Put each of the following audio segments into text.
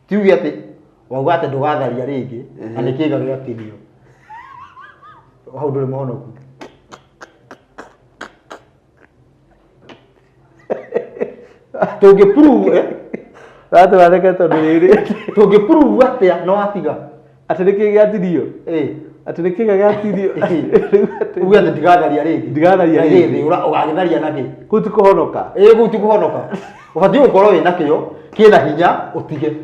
tiuge ati wauga ati ndugatharia ringi na nikiga giatirio hau nduri muhonoku tungi prove Ratu wareke tondu riri tungi prove atia no atiga ati niki giatirio ati niki giatirio uga ati ndigatharia ringi ringi ugagitharia naki kuti kuhonoka guti kuhonoka ubati ukorwo wina kio kina hinya utige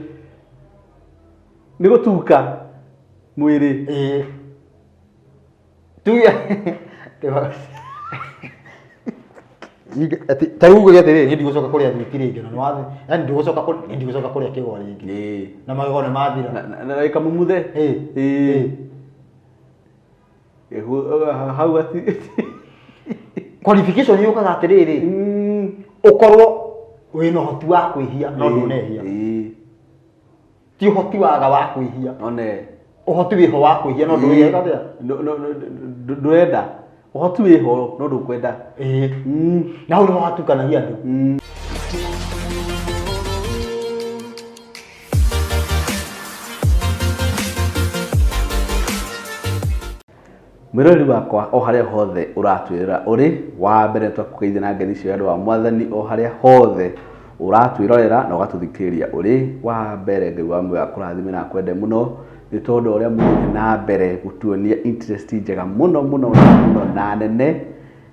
ni gutuka mwiri tuya ati taiugo gete ri ndi gucoka kuria thikiri ngi no wathi yani ndi gucoka kuria kigwa ringi na magego ne mathira na reka mumuthe hau ati qualification yukaga atiriri ukorwo wina hoti wa kwihia no ndunehia ti hoti waga wa kwihia one uhoti wiho wa kwihia no ndurega atia ndurenda uhoti wiho no ndukwenda na uri watukanagia andu mwirori wakwa o haria hothe uratwirira uri wa mbere twakugeithia na ngeithi cio andu wa mwathani o haria hothe uratwirorera na ugatuthikiria uri wa mbere ngai wa mwe akurathime na kwende muno ni tondu uria muthite na mbere gutuonia interest njega muno na nene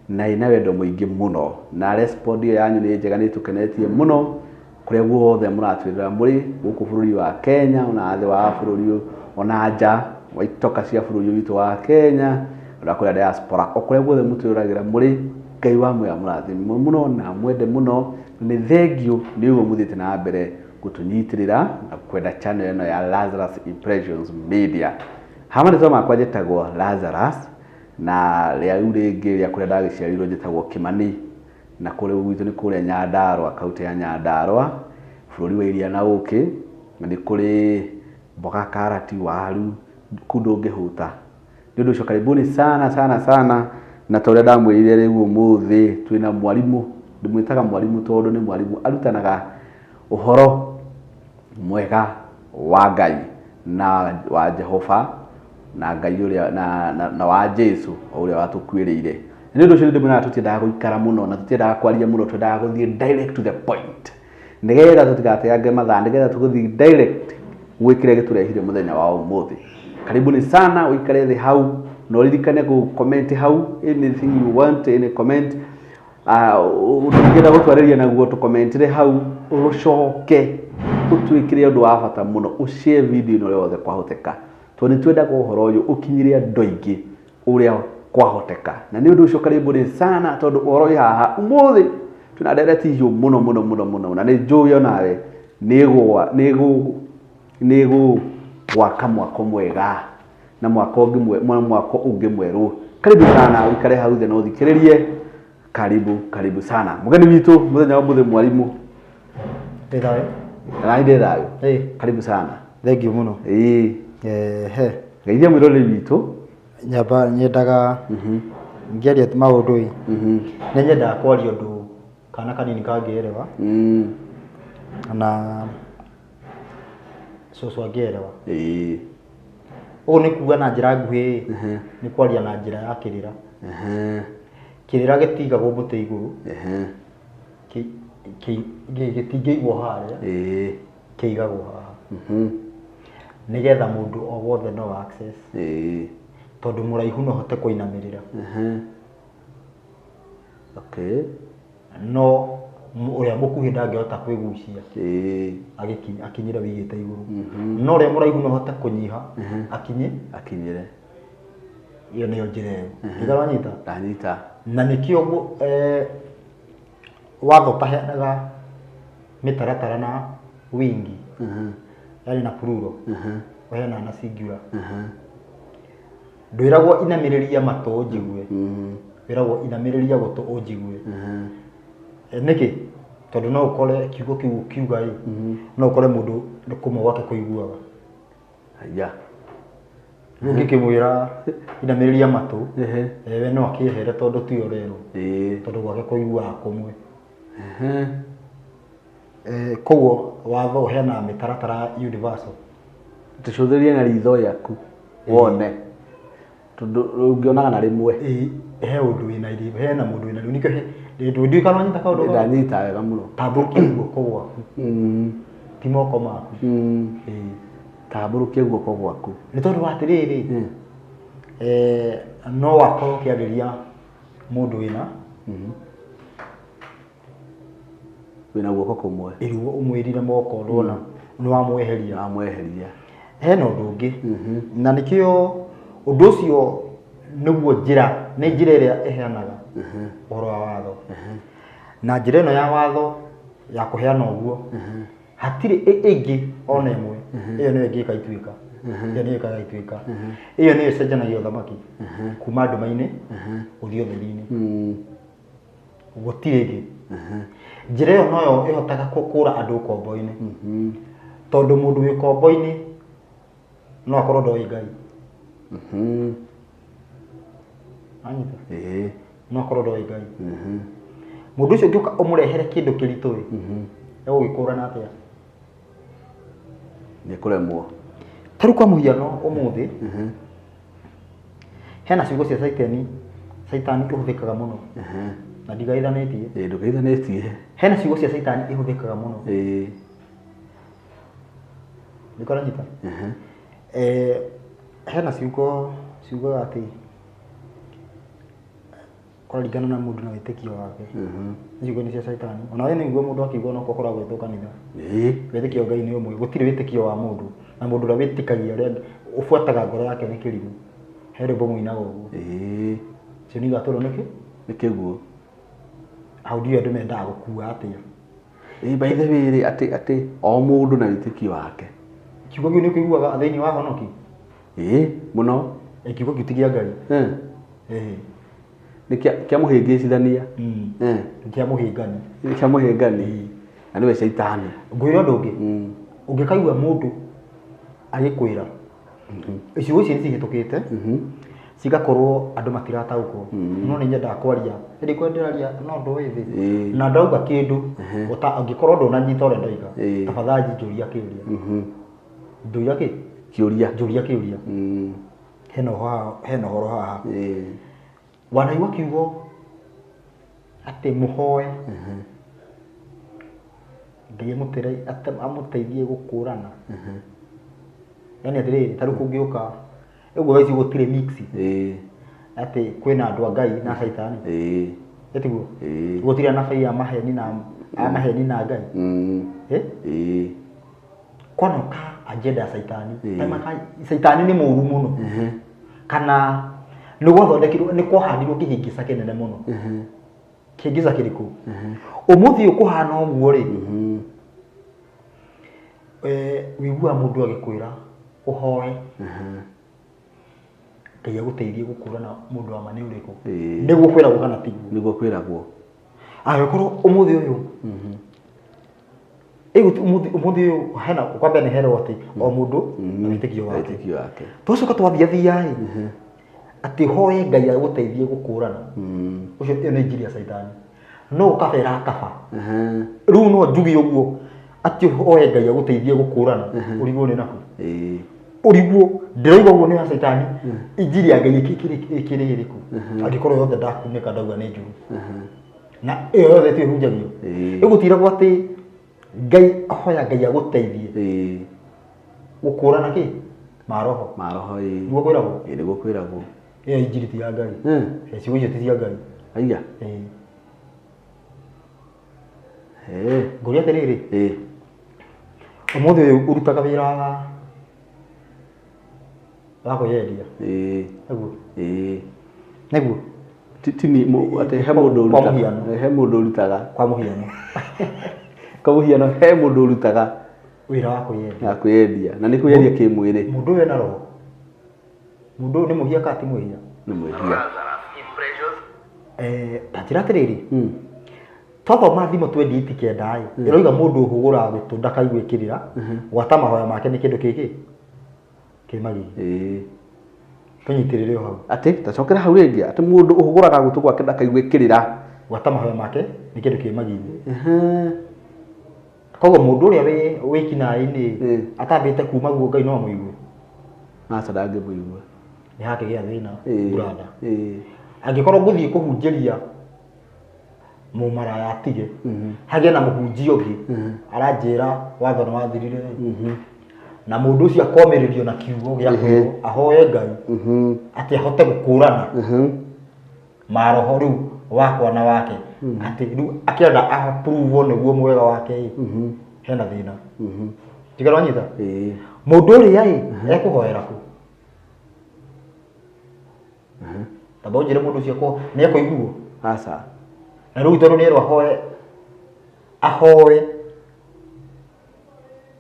na ina wendo muingi muno na respond yanyu ni njega ni tukenetie muno kuria guothe muratwirira muri guku bururi wa Kenya ona thi wa bururi ona nja waitoka cia bururi witu wa Kenya na kuria diaspora okuria guothe mutwiragira muri ngai wa mwe amurathime muno na mwende muno ni thengio ni ugo muthite na mbere gutunyitirira na kwenda channel eno ya Lazarus Impressions Media. Hamwe toma kwa jetagwo Lazarus na riu ringi ria kuria ndagiciarirwo jetagwo Kimani na kule gwitu ni kuria Nyandarua kaunti ya Nyandarua bururi wa iria na uki ni kuri mboga karati waru kundu ngihuta ni undu karibuni sana na tore ndamwirire riu umuthi twina mwarimu ndimwitaga mwarimu tondu ni mwarimu arutanaga uhoro mwega wa Ngai na wa Jehova na Ngai uria na wa Jesu uria watukwiriire ni undu cio ndimwira tutiendaga guikara muno na tutiendaga kwaria muno twendaga guthie direct to the point nigetha tutigateange mathaa nigetha tuguthie direct gwikire giturehire muthenya wa umuthi karibuni sana uikare thi hau no ririkane ku comment hau anything you want any comment utigera gutwariria naguo tu commentire hau urucoke utwikire undu wa bata muno ushare video ino yothe kwahoteka toni twenda ko uhoro uyu ukinyire andu aingi uria kwahoteka na ni undu ucio karibuni sana tondu uhoro wi haha umuthi tuna direct hiyo muno na ni njuyo nawe nego waka mwako mwega na mwako ungi mweru karibu sana uikare hau the no thikiririe karibu sana mugeni witu muthenya wa muthe mwarimu Thayo raide thayo karibu sana thank you muno geithia mwirori witu nyaba nyendaga ngeria maundu ni nyendaga kwaria undu kana kanini kangierewa na soso angierewa o ni kuga na njira nguhi ni kwaria na njira ya kirira kirira getiga gumute iguru gitingigwo haria kiigagwo haha nigetha mundu o wothe no access tondu muraihu no hote kuinamirira okay no uria mukuhi ndangihota kwigucia akinyira wigite iguru no uria muraihu no hote kunyiha akinyire iyo niyo njira iyo ndanyita na nikio watho taheanaga mitaratara na wingi yani na plural wahena na singular ndwiragwo inamiriria matu njigwe wiragwo inamiriria gutu unjigwe niki tondu no ukore kiugo kiuga no ukore mundu kumwe gwake kuiguaga ngikimwira inamiriria matu we no akihere tondu ti orero tondu gwake kuiguaga kumwe koguo watho hena mitaratara universal tucuthirie na ritho yaku wone tondu ungionaga na rimwe he undu wina iri hena mundu wina iri nikyo ndu kana nyita kaundu ndanyita wega muno tamburukia guoko gwaku ti moko maku tamburukia guoko gwaku ni tondu wa tiriri no wakorwo kiariria mundu wina wina guoko kumwe iriwo umwirire moko urona ni wamweheria hena undu ungi na nikio undu ucio niguo njira ni njira iria iheanaga uhoro wa watho na njira ino ya watho ya kuheana uguo hatiri ingi ona imwe iyo niyo ingika ituika iyo niyo ikaga ituika iyo niyo cenjanagia uthamaki kuma nduma-ini uthio theri-ini gutiri ingi njira iyo noyo ihotaga kukura andu kombo-ini tondu mundu wi kombo-ini no akorwo ndoi Ngai anyita no akorwo ndoi Ngai mundu ucio ngiuka umurehere kindu kiritu egugikũrana atia ni kuremwo taru kwa muhiano umuthi hena ciugo cia saitani ihuthikaga muno na ndigaithanitie ndugaithanitie hena ciugo cia saitani ihuthikaga muno nikora nyita hena ciugo ati kuringana na mundu na witikio wake ciugo ni cia saitani ona wewe niguo mundu akigwa no kokora gwetwo kanitha witikio Ngai ni umwe gutire witikio wa mundu na mundu ra witikagia ria ufuataga ngoro yake ni kirimu here bomu inaga uguo cio ni gatoro nikiguo au ndio andu mendaga gukua atia by the way ati o mundu na witikio wake kiugo giu ni kuiguaga thiini wa honoki muno kiugo gitigia Ngai ni kia muhingicithania kia muhingani na niwe shaitani ngwira ndungi ungikaigua mundu agikwira icio ici nicihĩtũkĩte cigakorwo andũ matirataũkwo no nĩ nyendaga kwaria hĩndĩ kwenderaria no ndũ wĩ thĩ na ndauga kĩndũ ũngĩkorwo ndũnanyita ũrĩa ndauga tafadhali njũria kĩũria hena ũhoro haha wanaigua kiugo atĩ mũhoe Ngai amũteithie gũkũrana yani atiriri taru kungĩũka ũguo waici gũtirĩ mix atĩ kwĩna andũ a Ngai na saitani etiguo gũtirĩ anabai a maheni na Ngai kwanoka agenda ya saitani saitani nĩ mũũru mũno kana nĩ gwathondekirwo nĩ kwahandirwo kĩhĩngĩca kĩnene mũno kĩhĩngĩca kĩrĩkũ ũmũthĩ ũkũhana ũguo rĩ wĩigua mũndũ agĩkwĩra uhoe Ngai agũteithie gũkũrana mũndũ wa ma nĩ ũrĩkũ nĩguo kwĩragwo kana tiguo nĩguo kwĩragwo agĩkorwo ũmũthĩ ũyũ ũmũthĩ ũyũ hena kwamba nĩ herwo atĩ o mũndũ na wĩtĩkio wake twacoka twathiathia atĩ hoe Ngai agũteithie gũkũrana ũcio ĩyo nĩ njiri ya saitani no ũkabera kaba rĩu no njugi ũguo atĩ hoe Ngai agũteithie gũkũrana ũrigwo nĩ naku ũrigwo ndĩroiga ũguo nĩ ya saitani injiri ya Ngai ĩkĩrĩ ĩrĩkũ angĩkorwo yothe ndakunĩka ndauga nĩ njũru na ĩyo yothe tu ĩhunjagio ĩgũtiragwo atĩ Ngai hoya Ngai agũteithie gũkũrana kĩ maroho nĩguo kwĩragwo ĩyo injiri ti ya Ngai ciugo icio ti cia Ngai aiya ngũria atĩrĩrĩ ũmũthĩ ũyũ ũrutaga wĩra wa kwĩyendia nĩguo tini atĩ he mũndũ ũrutaga kwa mũhiano he mũndũ ũrutaga wĩra wa kwĩyendia na nĩ kwĩyendia kĩmwĩrĩ mũndũ ũyũ ena roho mũndũ ũyũ nĩ mũhia kana ti mũhia nĩ mũhia ta njĩra atĩrĩrĩ twathoma thimo 20:9 ĩroiga mũndũ ũhũgũraga gũtũ ndakaigwĩkĩrĩra gwata mahoya make nĩ kĩndũ kĩkĩ kĩmagigi tũnyitĩrĩre o hau atĩ tacokera hau rĩngĩ atĩ mũndũ ũhũgũraga gũtũ gwake ndakaigwĩkĩrĩra gwata mahoya make nĩ kĩndũ kĩmagigi koguo mundu uria wi kinaĩ-inĩ atambĩte kuma guo Ngai no mũigue aca ndangĩmũigua nĩ hakĩgĩa thĩna brother angĩkorwo ngũthiĩ kũhunjĩria mũmaraya atige hagĩe na mũhunjia ũngĩ aranjĩra watho nĩ wathirire na mũndũ ũcio akomĩrĩrio na kiugo gĩa kwĩrwo ahoe Ngai atĩ ahote gũkũrana maroho rĩu wakwa na wake atĩ rĩu akĩenda approve nĩguo mwega wake hena thĩna tigana wanyita mũndũ ũrĩa ekũhoera kũ tamba ũnjĩre mũndũ ũcio nĩ ekũiguo aca na rĩu tondũ nĩerwo ahoe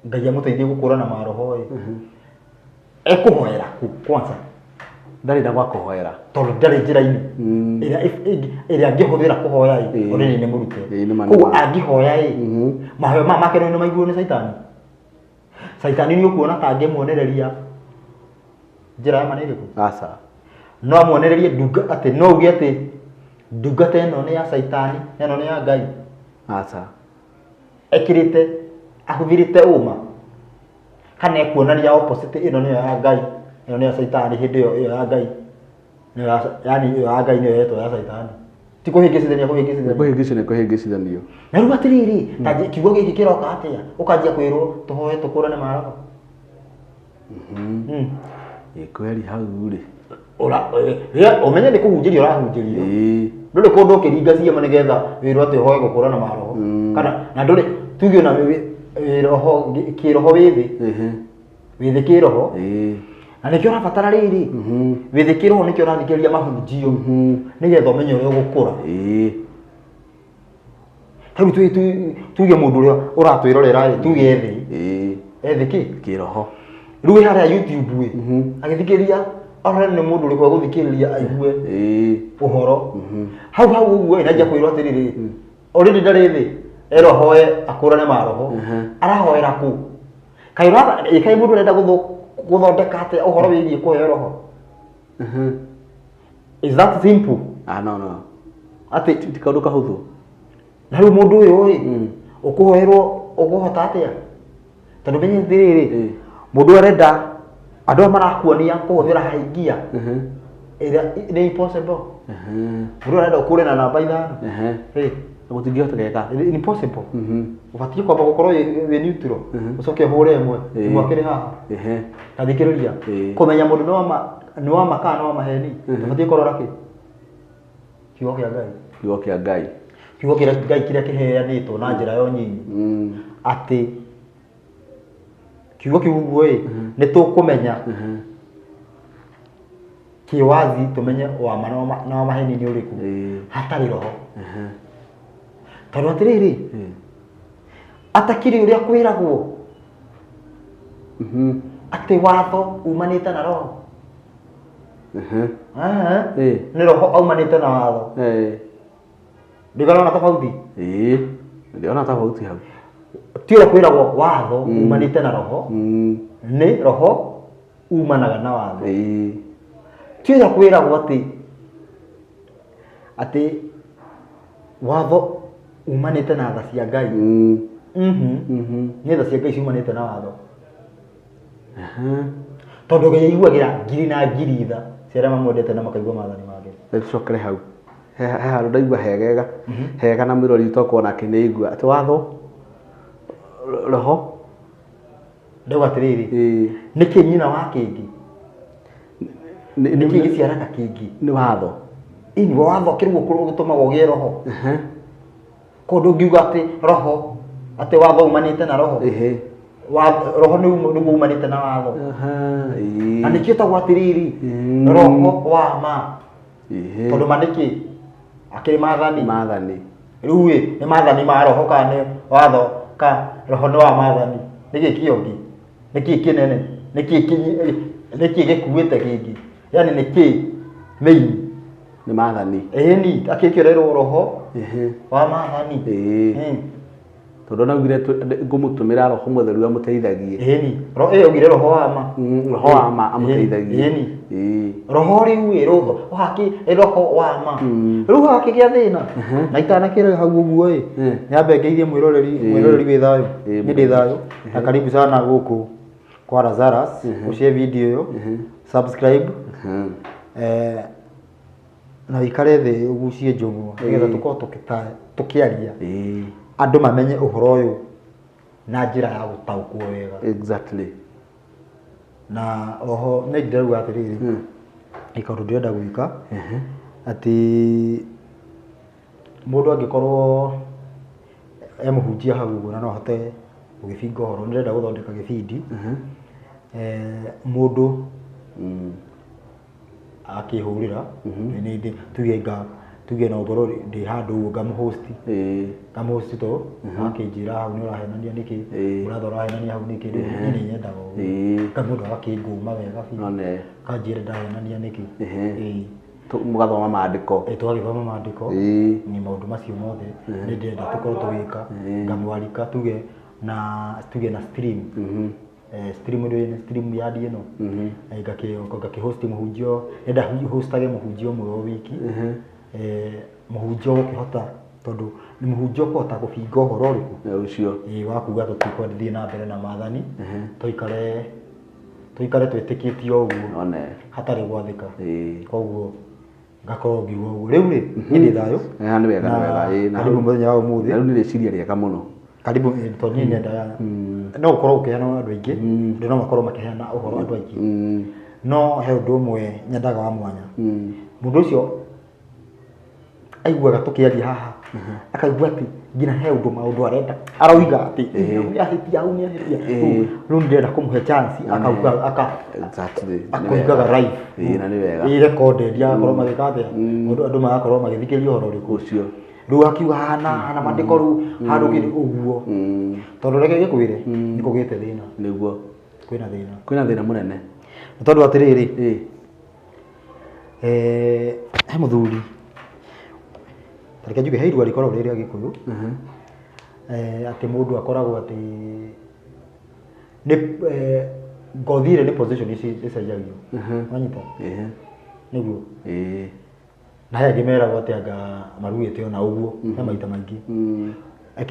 Ngai amũteithie gũkũrana maroho ekũhoera kũ kwanza ndarĩ na gwa kũhoera tondũ ndarĩ njĩra-inĩ ĩrĩa angĩhũthĩra kũhoya ũrĩa nĩ mũrute koguo angĩhoya mahoya maya make nĩ maiguo nĩ Saitani nĩ ũkuona ta angĩmuonereria njĩra ya manĩrĩkũ aca no amuonererie atĩ no uge atĩ ndungata ĩno nĩ ya Saitani ĩno nĩ ya Ngai aca ekĩrĩte ahũthĩrĩte ũma kana ekuonania opposite ĩno nĩyo ya Ngai ĩno nĩ ya Saitani hĩndĩ ĩyo ya Ngai yani ĩyo ya Ngai nĩyo yetwo ya Saitani ti kũhĩngĩcithanio na rĩu atĩrĩrĩ ta kiugo gĩkĩ kĩroka atĩa ũkanjia kwĩrwo tũhoe tũkũrane maroho kweri hau rĩ ũmenye nĩ kũhunjĩria ũrahunjĩrio ndũrĩ kũndũ ũkĩringa ciama nĩgetha wĩrwo atĩ ũhoe gũkũrana maroho kana na ndũrĩ tuge na roho kĩroho wĩthĩ kĩroho na nĩkĩo ũrabatara rĩrĩ wĩthĩ kĩroho nĩkĩo ũrathikĩrĩria mahunjio nĩgetha ũmenye ũrĩa ũgũkũra ta rĩu tuge mũndũ ũrĩa ũratwĩrorera tuge ethĩ kĩroho rĩu wĩ harĩa YouTube agĩthikĩrĩria ona nĩ mũndũ ũrĩkũ agũthikĩrĩria aigue ũhoro hau ũguo inajia kwĩrwo atĩrĩrĩ already ndarĩ thĩ erwo hoe akũrane maroho arahoera kũ kaĩ mũndũ arenda gũthondeka atĩ ũhoro wĩgiĩ kũheo roho is that simple no atĩ ti kaũndũ kahũthũ na rĩu mũndũ ũyũ ũkũhoerwo ũkũhota atĩa tondũ menye atĩrĩrĩ mũndũ arenda andũ arĩa marakuonia kũhũthĩra haingia ĩrĩa nĩ impossible mũndũ arenda ũkũre na namba ithano gũtingĩhotekeka impossible ũbatiĩ kwamba gũkorwo wĩ neutral ũcoke ũhũre ĩmwe mwakĩrĩ haha tathikĩrĩria kũmenya mũndũ nĩ wa ma kana nĩ wa maheni ũbatiĩ kũrora kĩ kiugo kĩa Ngai kiugo kĩa Ngai kĩrĩa kĩheanĩtwo na njĩra yo nyinyi atĩ kiugo kĩu ũguo nĩ tũkũmenya kĩwazi tũmenye wa ma na wa maheni nĩ ũrĩkũ hatarĩ roho tondũ atĩrĩrĩ atakĩrĩ ũrĩa kwĩragwo atĩ watho umanĩte na roho nĩ roho aumanĩte na watho ndĩgarona tofauti ndĩrona tofauti hau ti ũrĩa kwĩragwo watho umanĩte na roho nĩ roho umanaga na watho ti ũrĩa kwĩragwo atĩ watho umanĩte na tha cia Ngai nĩ tha cia Ngai ciumanĩte na watho tondũ Ngai aiguagĩra ngiri na ngiri tha cia arĩa mamwendete na makaigua maathani make tũcokere hau he handũ ndaigua hega na mũrori twakuona akĩnĩigua atĩ watho roho ndauga atĩrĩrĩ nĩkĩ nyina wa kĩngĩ nĩkĩ gĩciaraga kĩngĩ nĩ watho ini watho kĩrĩguo gĩtũmaga ũgĩe roho kũndũ ngiuga atĩ roho atĩ watho umanĩte na roho roho nĩguo umanĩte na watho na nĩkĩo tagwo atĩrĩrĩ roho wa ma tondũ ma nĩkĩ akĩrĩ maathani rĩu nĩ maathani ma roho kana nĩ watho ka roho nĩ wa maathani nĩkĩ kĩongi nĩkĩ kĩnene nĩkĩ gĩkuĩte kĩngĩ yani nĩkĩ main nĩ maathani ni akĩkĩrerwo roho wa maathani tondu na ugire ngumutumira roho mutheru amuteithagie eni ugire roho wa ma roho wa ma amuteithagie eni roho riu roho haki roho wa ma riu haki gia thina na itana kire hau uguo nyambe ngeithie mwiroreri wi thayu ni ndi thayu na karibu sana guku kwa Lazarus ucie video yo subscribe na wikare thi ugucie njugu nigetha tukorwo tukiaria andu mamenye uhoro uyu na njira ya gutaukwo wega exactly na oho ni ndirauga atiriri ikondu ndirenda gwika ati mundu angikorwo emuhunjia hau uguo na no hote gugibinga uhoro ndirenda guthondeka gibindi mundu akihurira ni ndi tuge na uboro ndi handu ngamuhost ngamuhost to akinjira hau ni urahenania niki urathora urahenania hau niki ni nyendaga kamundu akinguma wega biũ kanjire ndahenania niki mugathoma maandiko twagithoma maandiko ni maundu macio mothe ni ndenda tukorwo tugika ngamwarika tuge na stream stream ya dino ngakihost muhunjio enda hostage muhunjio mwe wiki muhunjio ukihota tondu ni muhunjio kota gubinga uhoro uriku ucio wakuga tutikwendithie na mbere na mathani tuikare twitikitie uguo hatari gwathika koguo ngakorwo ngiuga uguo riu ri ndi thayo ni wega na karibu muthenya wa umuthi riu ni riciria riega muno karibu toni nenda no ukorwo ukiheana andu aingi ndi no makorwo makiheana uhoro andu aingi no he undu umwe nyendaga wa mwanya mundu ucio aiguaga tukiaria haha akaigua ati ngina he maundu arenda arauga ati ahitia au ni ahitia riu ndenda kumuhe chance akauga akaugaga live na ni wega recorded ya korwo magikate andu magakorwo magithikiria uhoro uriku ucio riu akiuga hana mandiko riu handu kiri uguo tondu reke gikwire ni kugite thina niguo kwina thina munene tondu atiriri he muthuri tareke njuge he irua rikorwo riri agikuyu ati mundu akoragwo ati ni ngothire ni position ici icenjagio wanyita niguo na haya ngimeragwo ati anga maruite ona uguo na maita maingi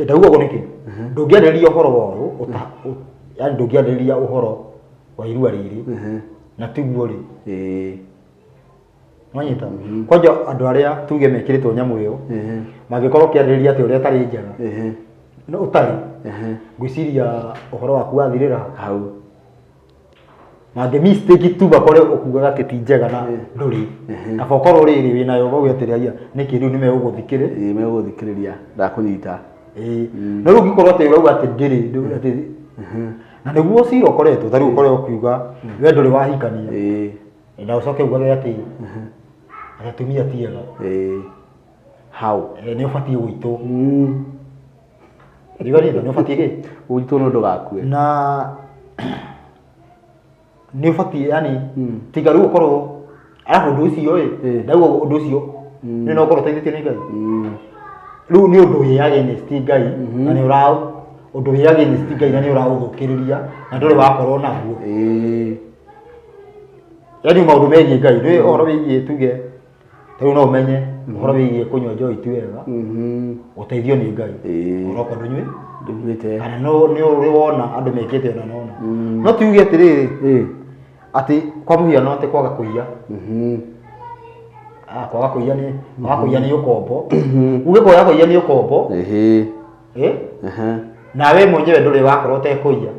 ndauga uguo niki ndungiarĩrĩria uhoro woru yani ndungiarĩrĩria uhoro wa irua riri na tiguo ri mwanyita kwanja andu aria tuge mekiritwo nyamu iyo mangikorwo kiarĩrĩria ati uria tari njega no utari ngwiciria uhoro waku wathirira hau na mistake tu bakore okugaga ati ti njega na nduri na bokoro riri wina yo bau atiriria niki riu nime megũthikĩrĩria ndakunyita no riu ngikorwo ati urauga ati ndiri ati na niguo cira ukoretwo tari ukorwo ukiuga we nduri wahikania na ucoke ugage ati atumia tiega how ni ubatie gwitu rigari ni ubatie ge gwitu no ndugakue na ni ubatie yani tiga riu ukorwo arafu undu ucio ndauga undu ucio ni no ukorwo teithĩtio nĩ Ngai riu ni undu wi against Ngai na ni urao undu wi against Ngai na ni uraũthũkĩrĩria na ndũrĩ wakorwo naguo yani maundu megiĩ Ngai ndũĩ ũhoro wĩgiĩ tuge riu no umenye ũhoro wĩgiĩ kũnyua njohi ti wega ũteithio nĩ Ngai ũroka ndũnyue kana no ni uri wona andu mekite ona nona no tuge atiriri ati kwa muhiano ati kwaga kuiya kwaga kuiya ni ukombo uge kwaga kuiya ni ukombo na we mwenyewe nduri wakorwo te kuiya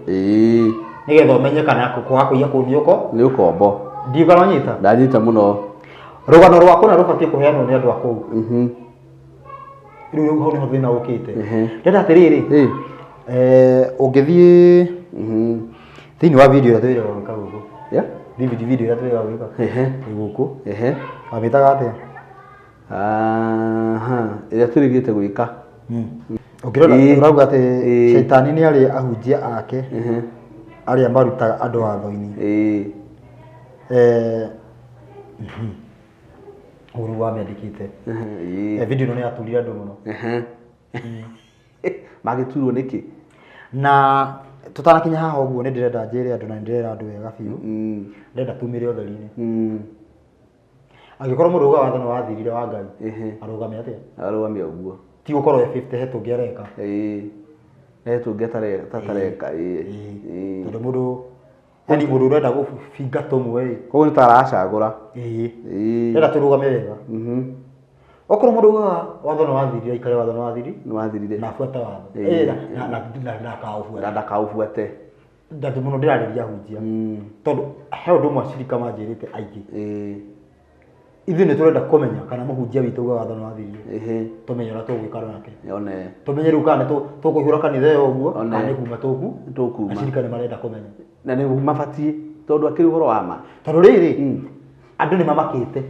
nigetha umenye kana kwaga kuiya ku ni ukombo ndigana nyita ndanyita muno rugano rwaku na rubatie kuheanwo ni andu akuu riu hau ni thina ukite ndenda atiriri ungithie thini wa video ira twira gwika guku video ira twira gwika guku amitaga atia ira turigite gwika ukirora urauga ati shaitani ni ari ahunjia ake aria marutaga andu watho-ini uru wa medikite video no ni aturira andu muno Magiturwo niki. Na tutanakinya haha uguo ni ndirenda njire andu na ndirenda andu wega biu. Ndirenda tumire utheri-ini. Angikorwo mundu uga wathana wathirire wa Ngai. Arugame atia? Arugame uguo. Ti gukorwo 50 he tungireka. He tungitareka. Tondu mundu yani mundu urenda gubinga tumwe. Koguo ni taracagura. Ndirenda turugame wega. Okorwo mundu uga wathana wathirire ikare wathana wathirire. Na fuata watho. Na ndakaubuate. Ndatu muno ndirariria hunjia. Tondu he undu mwe acirika manjirite aingi. Ithuĩ nĩ tũrenda kũmenya kana mũhunjia witũ uga wathana wathirire. Tũmenye ũrĩa tũgwĩka nake. Tũmenye rĩu kana tũkũihũra kanitha ĩyo ũguo kana nĩ kuma tũkuma. Acirika nĩ marenda kũmenya. Na nĩ mabatiĩ tondũ akĩrĩ ũhoro wa ma. Tondũ rĩrĩ andũ nĩ mamakĩte.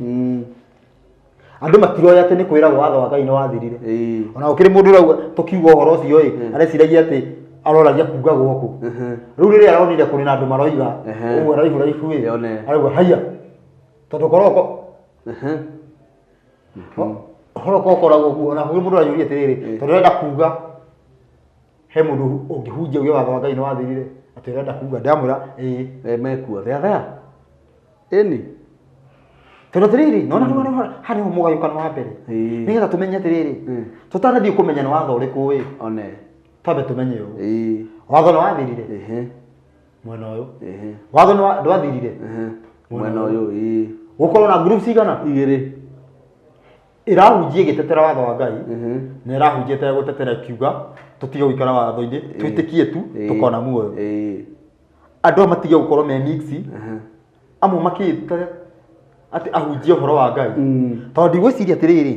Andũ matiroya atĩ nĩ kwĩragwo watho wa Ngai nĩ wathirire. Ona ũkĩrĩ mũndũ ũrauga tũkiuga ũhoro ũcio areciragia atĩ aroragia kuga gũkũ. Rĩu rĩrĩa aronire kũrĩ na andũ maroiga ũguo raibu arauga haiya tondũ koroko horo kokoragwo guo na mũndũ arayũria atĩrĩrĩ tondũ ũrenda kuga he mũndũ ũngĩhunjia uge watho wa Ngai nĩ wathirire atĩ ũrenda kuga ndamwĩra mekuo thea ĩni tondũ atĩrĩrĩ nona harĩ mũgayũkano wa mbere nĩgetha tũmenye atĩrĩrĩ tũtanathiĩ kũmenya nĩ watho ũrĩkũ twambe tũmenye ũũ watho nĩ wathirire mwena ũyũ watho nĩ wathirire mwena ũyũ gukorwo na groups igana igĩrĩ irahunjia gĩtetera watho wa Ngai na irahunjia ta gũtetera kiuga tũtige gũikara watho-inĩ twĩtĩkie tu tũkona muoyo andũ matige gũkorwo me mix amwe makĩte atĩ ahunjia ũhoro wa Ngai tondũ ndigwĩciria atĩrĩrĩ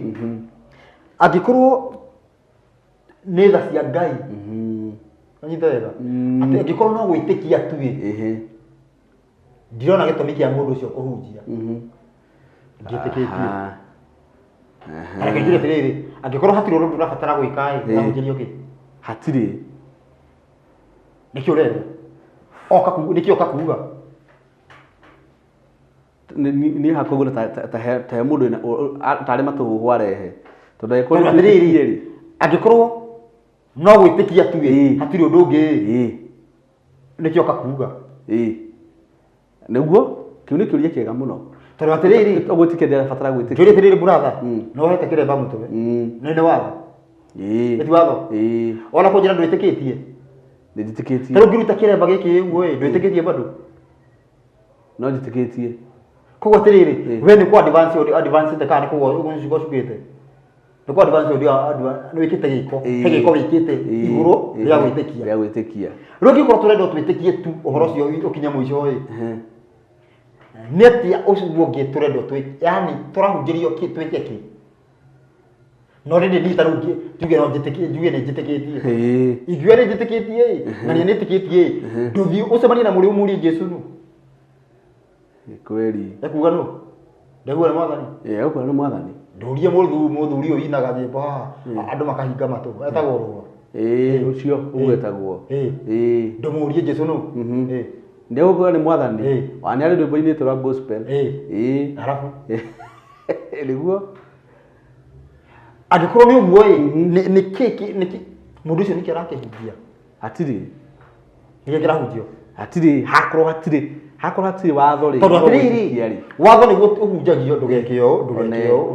angĩkorwo nĩ tha cia Ngai anyita wega atĩ angĩkorwo no gwĩtĩkia tu ndirona gĩtũmi kĩa mũndũ ũcio kũhunjia ngĩtĩkĩtie kana kĩngire atĩrĩrĩ angĩkorwo hatirĩ ũndũ ũrabatara gwĩka ũrahunjĩrio kĩ hatirĩ nĩkĩo ũrenda nĩkĩo ũka kuga niĩ hakũgũra ta mũndũ tarĩ matũhũhũ arehe tondũ angĩkorwo atĩrĩrĩ angĩkorwo no gwĩtĩkia tu hatirĩ ũndũ ũngĩ nĩkĩo ũka kuga nĩguo kĩu nĩ kĩũria kĩega mũno tondũ atĩrĩrĩ ũgwĩtĩkia ndĩrabatara gwĩtĩkia kĩũria atĩrĩrĩ brother no hete kĩremba mũtwe nĩ watho ĩti watho ona kũnjĩra ndwĩtĩkĩtie ndĩtĩkĩtie tondũ ngĩruta kĩremba gĩkĩ ũguo ndwĩtĩkĩtie bado no njĩtĩkĩtie koguo atĩrĩrĩ we nĩ kwa advance kana nĩ kũgwa ũgucugĩte nĩ kwa advance nĩ wĩkĩte gĩko he gĩko wĩkĩte igũrũ rĩa gwĩtĩkia rĩu angĩkorwo tũrenda twĩtĩkie tu ũhoro ũcio ũkinya mũico nĩ atĩa ũguo ũngĩ tũrenda yani tũrahunjĩrio twĩke kĩ no rĩndĩ niĩ ta rĩu njuge no njĩtĩkĩtie ithuĩ nĩ njĩtĩkĩtie na nĩ nĩtĩkĩtie ndũthiĩ ũcemanie na mũrĩ ũmũrie Jesũ nũ kweli ekuga nũ ndauga nĩ mwathani nĩ mwathani ndũrie mũthuri ũyũ inaga nyĩmbo haha andũ makahinga matũ etagwo rũa ũcio ũguo etagwo ndũmũrie Jesũ nũ ndĩgũkorwo nĩ mwathani wa nĩ arĩ rwĩmbo-inĩ rwa gospel arabu nĩguo angĩkorwo nĩ ũguo nĩkĩ mũndũ ũcio nĩkĩ arakĩhunjia hatirĩ nĩkĩ kĩrahunjio hatirĩ hakorwo hatirĩ watho rĩ tondũ atĩrĩrĩ watho nĩguo ũhunjagio ndũgeke ũũ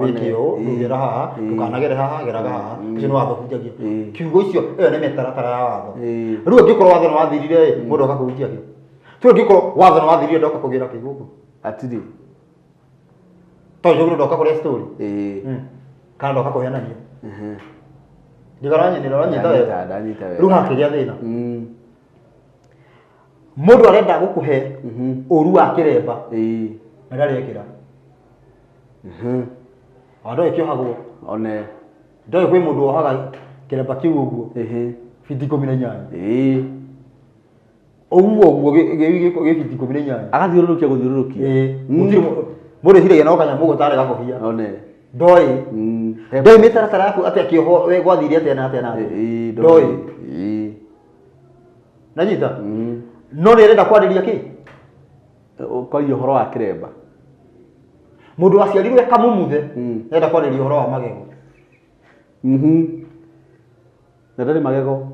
wĩke ũũ ndũgera haha ndũkanagere haha geraga haha ũcio nĩ watho ũhunjagio kiugo icio ĩyo nĩ mĩtaratara ya watho rĩu angĩkorwo watho nĩ wathirire mũndũ oka kũhunjia kĩ tũ angĩkorwo watho nĩ wathirire ndoka kũgĩra kĩ gũkũ hatirĩ tondũ mũndũ ndoka kũrĩa story kana ndoka kũheanania ndĩgaranyita wega rĩu hakĩgĩa thĩna mũndũ arenda gũkũhe ũru wa kĩremba na ndarekĩra ndoĩ kĩohagwo ndoĩ kwĩ mũndũ wohaga kĩremba kĩu ũguo biti 18 ũguo gĩ biti 18 agathiũrũrũkia gũthiũrũrũkia mũndũ eciragia no kanyamũ gũtarĩ gakũhia ndoĩ mĩtaratara yaku atĩ akĩoho gwathire atĩa na atĩa na atĩa ndoĩ nanyita no nĩ arenda kwarĩria kĩ kwaria ũhoro wa kĩremba mũndũ waciarirwo kamũmuthe arenda kwarĩria ũhoro wa magego Na ndari magego.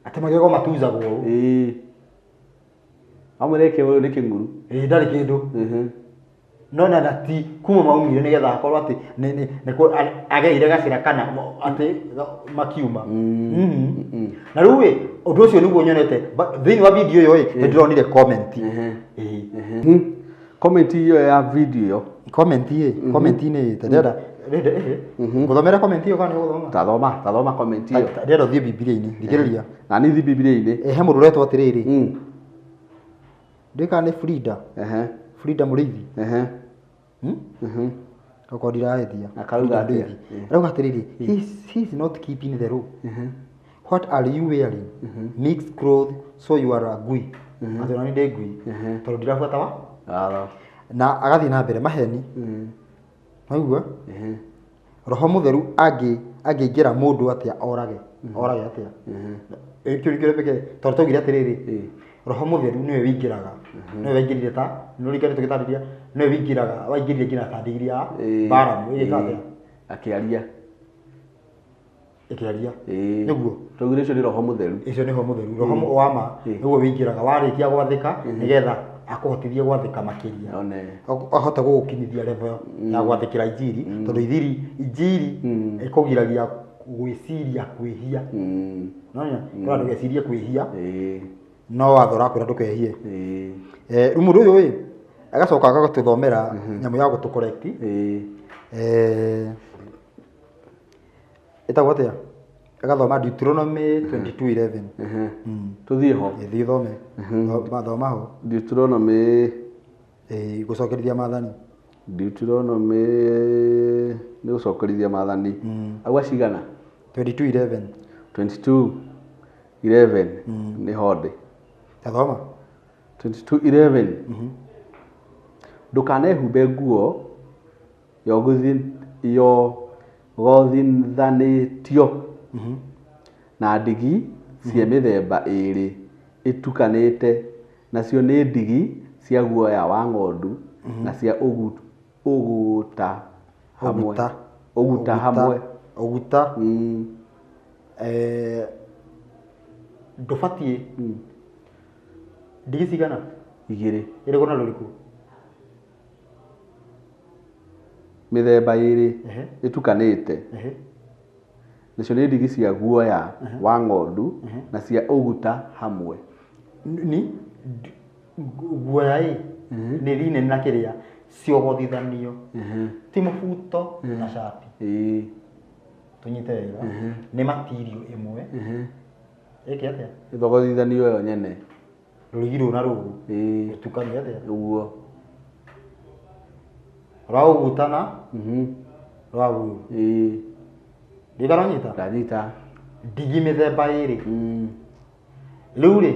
Ate magego matuzagwo. Amureke wewe ni kinguru. Ndari kindu. No na nati kuma maumire nigetha akorwo ati ni ageire gacira kana ati makiuma. Na riu undu ucio niguo nyonete thiini wa video iyo ni ndironire comment. Comment iyo ya video. Comment ni tadera nguthomera comment iyo kana guthoma. Tathoma comment iyo. Tadera thie Biblia-ini thikiriria. Na ni thi Biblia-ini. He mundu retwo atiriri. Ndika ni Frida. Frida Muriithi. Akodira hethia. Akaruga atia. Rauga atiriri. He is not keeping the rule. What are you wearing? Mixed clothes, so you are a gui. Atona ni de gui. Tondu ndirabuata wa? Na agathi na mbere maheni. Waigua? Roho Mutheru angiingira mundu atia orage atia. Ekyo peke tondu tugire atiriri. Roho Mutheru niwe wingiraga. Niwe wingirire ta nurikare tugitariria niwe wingiraga waingirire ngina ta ndigiri ya Baramu igikate akiaria. Niguo tugire icio ni Roho Mutheru. Icio ni Roho Mutheru. Roho wa ma niguo wingiraga warikia gwathika nigetha akuhotithie gwathika makiria. Ahota gugukinyithia level ya gwathikira injiri tondu injiri ikugiragia gwiciria kwihia. Nona kwa ndugecirie kwihia. No wathora kwira ndukehie. Mundu uyu agacoka agatuthomera nyamu ya gutu correct. Etagwo atia? Agathoma Deuteronomy 22:11. Tuthie ho. Thi thome. Mathoma ho. Deuteronomy gucokerithia maathani. Deuteronomy ni gucokerithia maathani. Agwa cigana? 22:11. 22:11 ni hode. Tathoma 22:11. Ndukanehumbe nguo yo gothinithanitio na ndigi cia mithemba iri itukanite nacio ni ndigi cia guoya wa ng'ondu na cia uguta hamwe ndubatie ndigi cigana igiri iri gona ruriku mithemba iri itukanite nacio ni ndigi cia guoya wa ng'ondu na cia uguta hamwe. Ni guoya ni rine na kiria ciogothithanio ti mubuto na shati tunyite wega ni material imwe eke atia ithogothithanio yo nyene rugiro na rugu utukania atia uguo raugutana ragu ndigaronyita ndanyita ndigi mithemba iri riu ri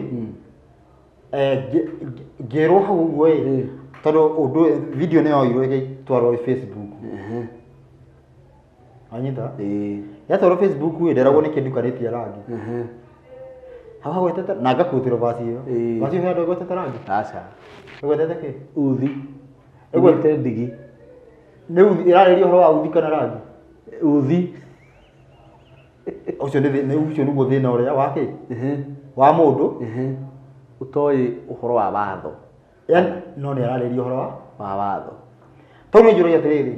ngirwo hau uguo tondu undu video ni yoirwo igitwarwo Facebook anyita yatwarwo Facebook nderagwo ni kindu karitia rangi haha gwetete na ngakutira basi iyo basi iyo gwetete rangi acha gwetete ki uthi gwetete ndigi ni uthi iraririo horo wa uthi kana rangi uthi ucio niguo thina uria wake wa mundu utoi uhoro wa watho yani no ni araririo horo wa watho tondu njuro yatiriri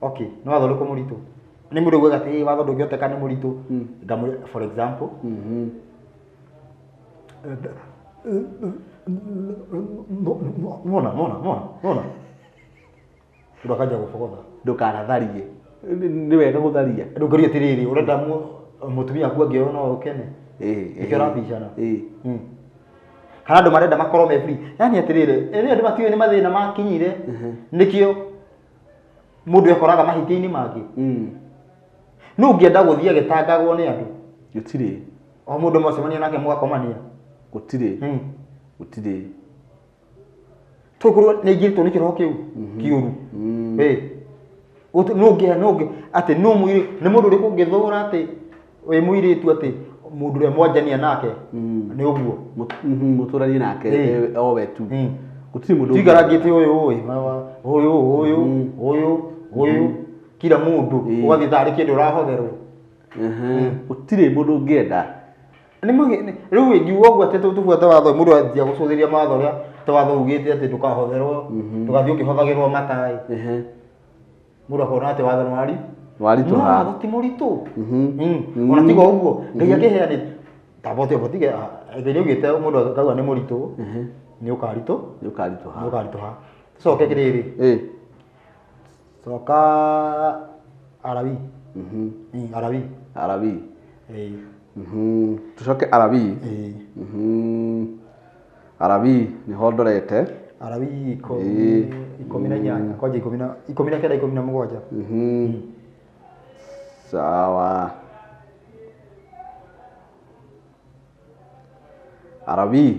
okay no watho liko muritu ni mundu gwe gati watho ndungihoteka ni muritu ngamu for example mona ndakaja gufogotha ndukanatharie ni wega gutharia ndungeria tiriri urenda mutumia ku angio no ukene ikyo rabishana kana andu marenda makorwo me free yani atiriri andu matiwe ni mathina makinyire nikio mundu ekoraga mahitiini mangi nu ngienda guthia gitangagwo ni andu gutire o mundu mocemania nake mugakomania gutire tukurwo ni ngirito ni kiroho kiu kiuru no ati no mwiri ni mundu uri kungithura ati we mwiritu ati mundu ure mwanjania nake ni uguo muturani nake o wetu gutire mundu tigaragite uyu kila mundu ugathi thari kindu urahotherwo Utire mundu ngienda ni riu ingiuga uguo ati tubuate watho mundu athia gucuthiria matho ria watho ugite ati ndukahotherwo ndugathie ukihothagirwo matai mundu akona ati watho nwari warituha no ti muritu ona tigo uguo ngai akiheani tabote botige ngai ugite mundu akauga ni muritu ni ukarituha soke kiriri soka arabi arabi tucoke arabi arabi ni hondorete arabi 18 kwaje 19 17 sawa arabi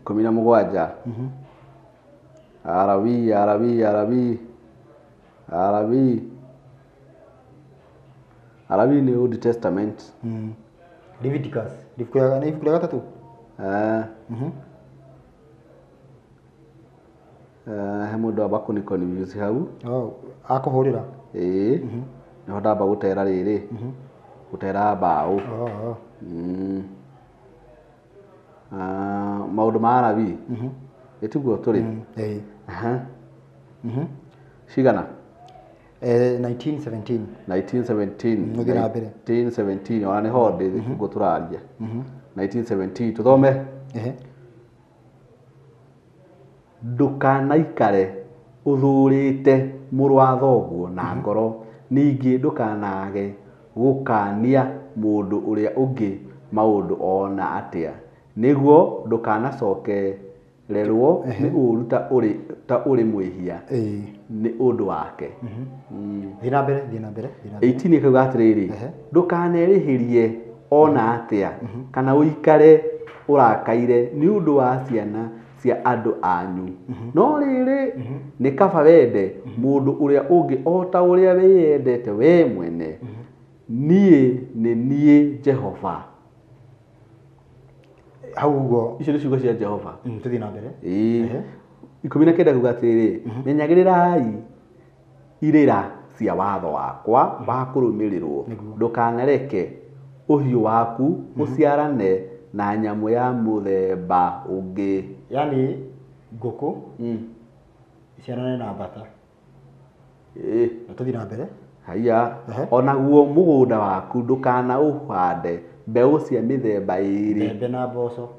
17 arabi ni Old Testament Leviticus ndifukuya gatatu he mundu abaku ni confuse hau akuhurira niho ndamba gutera riri gutera mbao maundu ma arabi etiguo turi cigana 1917 ona niho ndi guo turaria 1917 tuthome ndukanaikare uthurite muru wa thoguo na ngoro ningi ndukanage gukania mundu uria ungi maundu ona atia niguo ndukanacokererwo ni uru ta uri mwihia ni undu wake thina mbere 18 ikauga atiriri ndukanerihirie ona atia kana uikare urakaire ni undu wa ciana cia andu anyu no riri ni kaba wende mundu uria ungi ota uria wiyendete we mwene nie ni nie Jehova haugo icio ni ciugo cia Jehova tuthi na mbere 19 kuga atiriri menyagirirai irira cia watho wakwa wa kurumirirwo ndukanareke uhiu waku uciarane na nyamu ya muthemba ungi yani nguku ciarane na bata tuthi na mbere haya onaguo mugunda waku ndukana uhande mbeu cia mithemba iri mbembe na mboco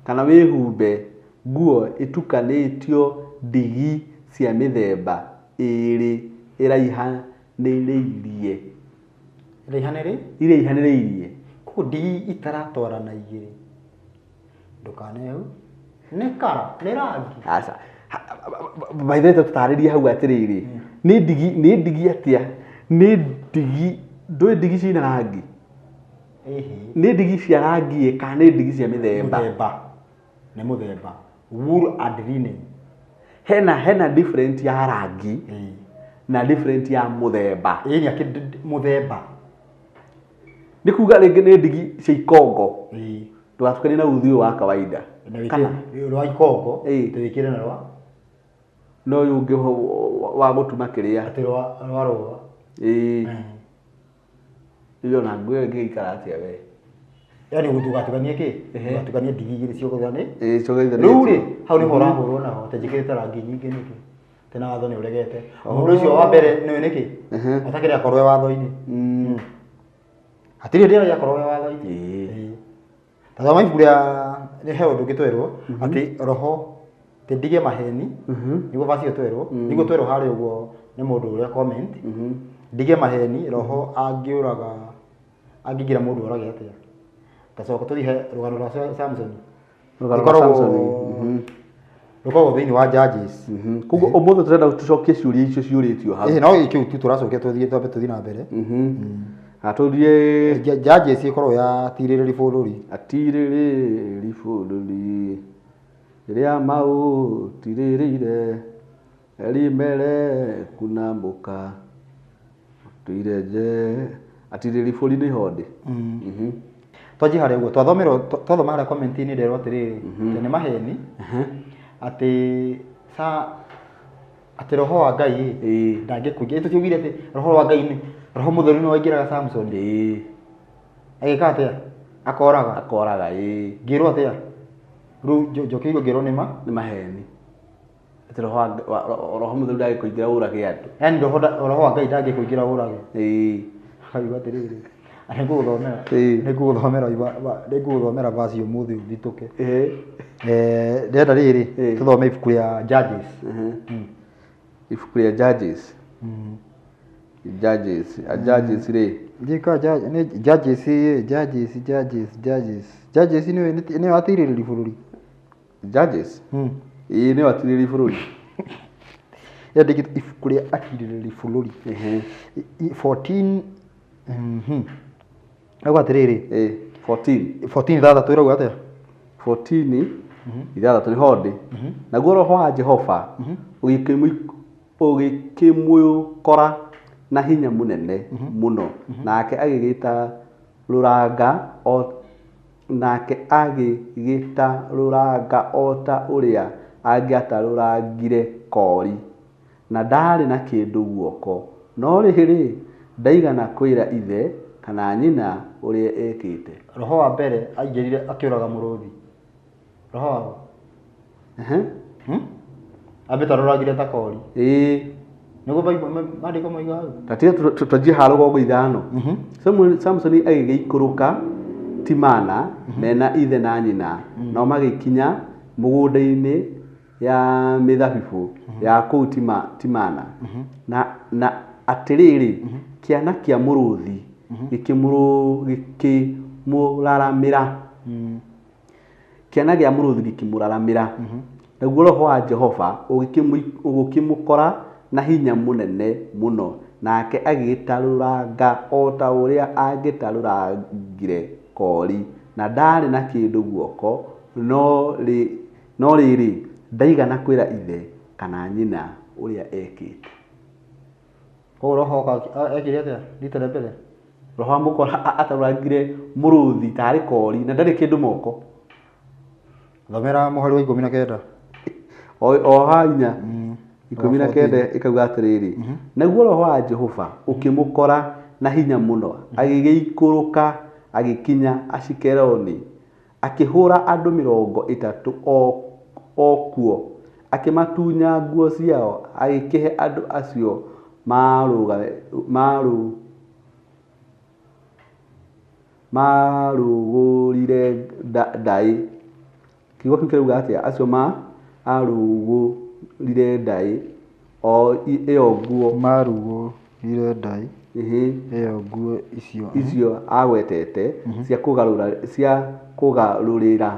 kana wihumbe nguo itukanitio ndigi cia mithemba iri iraihaniriirie ku ndigi itaratwarana igiri ndukane hau ni kara ni rangi asa by the way tutaririe hau atiriri ni ndigi atia ni ndigi ndui ndigi cina rangi ni ndigi cia rangi kana ni ndigi cia mithemba ni muthemba wool and linen hena different ya rangi na different ya muthemba ni muthemba ni kuga ringi ni ndigi cia ikongo tugatukania na uthio wa kawaida kana rwa ikongo tuwikire na rwa no yungi wa gutuma kiria ati rwa iyo na ngwe ngikara atia we yani gutugatukanie ki gutukanie ndigi igiri ciogithane ciogithane riu ri hau ni horahurwo na ho tajikirite rangi nyingi niki tena watho ni uregete mundu ucio wa mbere ni niki atakire akorwe watho-ini atiri ndira yakorwo watho-ini tathoma ibuku ria ni heo ndungitwerwo ati roho tindige maheni niguo basi twerwo niguo twerwo hari uguo ni mundu uria comment ndige maheni roho angiuraga angigira mundu urage atia tacoka tuthihe rugano rwa Samson rukoragwo thiini wa Judges koguo umuthi turenda tucokie ciuria icio ciuritio hau no ikiu tu turacokia tuthii na mbere aturie Judges ikorwo ya tiriri bururi ria mau tiririire erimere kunambuka tuireje atiriri buri ni honde twaji hari uguo twathoma hari comment ini nderwo atiriri tene maheni ati ati roho wa Ngai ndangikugia tutiugire ati roho wa Ngai roho mutheru no waingiraga Samson agika atia akoraga ngirwo atia ru njokigo ngirwo ni maheni ati roho mutheru ndagikuingira urage andu yani roho wa Ngai ndangikuingira urage kaiwa atiriri nĩngũgũthomera vaci ũmũthĩ ũthitũke ndĩrenda rĩrĩ tũthome ibuku rĩa Judges ibuku rĩa Judges rĩ ndika Judges nĩ watirĩrĩri bũrũri Judges nĩ watirĩrĩri bũrũri yandĩkĩtwo ibuku rĩa atirĩrĩri bũrũri 14 Agwa atiriri 14 thathatũ irauga atia 14 ithathatũ nĩ hodi naguo roho wa Jehova ũgĩkĩmũkora na hinya mũnene mũno nake agĩgĩta rũranga o ta ũrĩa angĩatarũrangire kori na ndarĩ na kĩndũ guoko no rĩrĩ ndaigana kwĩra ithe kana nyina ũrĩa ekĩte. Roho wa mbere aingĩrire akĩũraga mũrũthi roho wao abetarũragire ta kori nĩguo maandĩko maiga hau tatiga tũthiĩ ha rũgongo ithano Samson agĩgĩikũrũka Timana mena ithe na nyina no magĩkinya mũgũnda-inĩ ya mĩthabibũ ya kũu Timana na atĩrĩrĩ kĩana kĩa mũrũthi gĩkĩmũraramĩra kĩana gĩa mũrũthi gĩkĩmũraramĩra naguo roho wa Jehova ũgĩkĩmũkora na hinya mũnene mũno nake agĩgĩtarũranga o ta ũrĩa angĩtarũrangire kori na ndarĩ na kĩndũ guoko no rĩrĩ ndaigana kwĩra ithe kana nyina ũrĩa ekĩte. Roho ekire atia rita rĩa mbere roho amũkora atarũrangire mũrũthi tarĩ kori na ndarĩ kĩndũ moko. Thomera mũhari wa 19 o hainya 19 ikauga atĩrĩrĩ naguo roho wa Jehova ũkĩmũkora na hinya mũno agĩgĩikũrũka agĩkinya Ashikeloni akĩhũra andũ 30 o kuo akĩmatunya nguo ciao agĩkĩhe andũ acio marũgũrire ndaĩ kiugo kĩu kĩrauga atĩa acio marũgũrire ndaĩ o ĩyo nguo marũgũrire ndaĩ ĩyo nguo icio agwetete cia kũgarũrĩra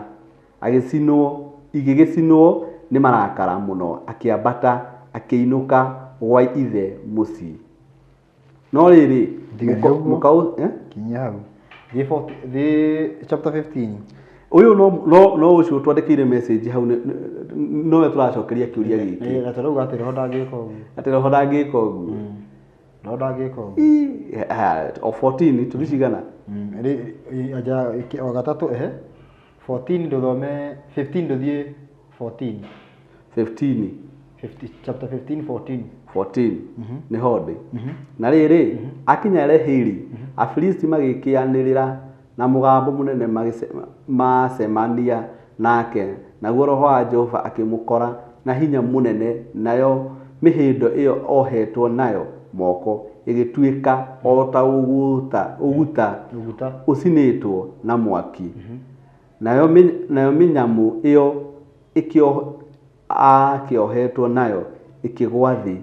igĩgĩcinwo nĩ marakara mũno akĩambata akĩinũka gwa ithe mũciĩ no rĩrĩ kinya hau chapter 15 uyu no ucio twandĩkĩire message hau nowe tũracokeria kĩũria gĩkĩ atarauga atĩ roho ndangĩka ũguo roho ndangĩka ũguo o 14 tũricigana wa gatatũ 14 ndũthome 15 ndũthiĩ 14 chapter 15 14 nĩ hodi na rĩrĩ akinya Lehili Afilisti magĩkĩanĩrĩra na mũgambo mũnene macemania nake naguo roho wa Jehova akĩmũkora na hinya mũnene nayo mĩhĩndo ĩyo ohetwo nayo moko ĩgĩtuĩka o ta ũguta ũcinĩtwo na mwaki nayo mĩnyamũ ĩyo akĩohetwo nayo ikĩgwa thĩ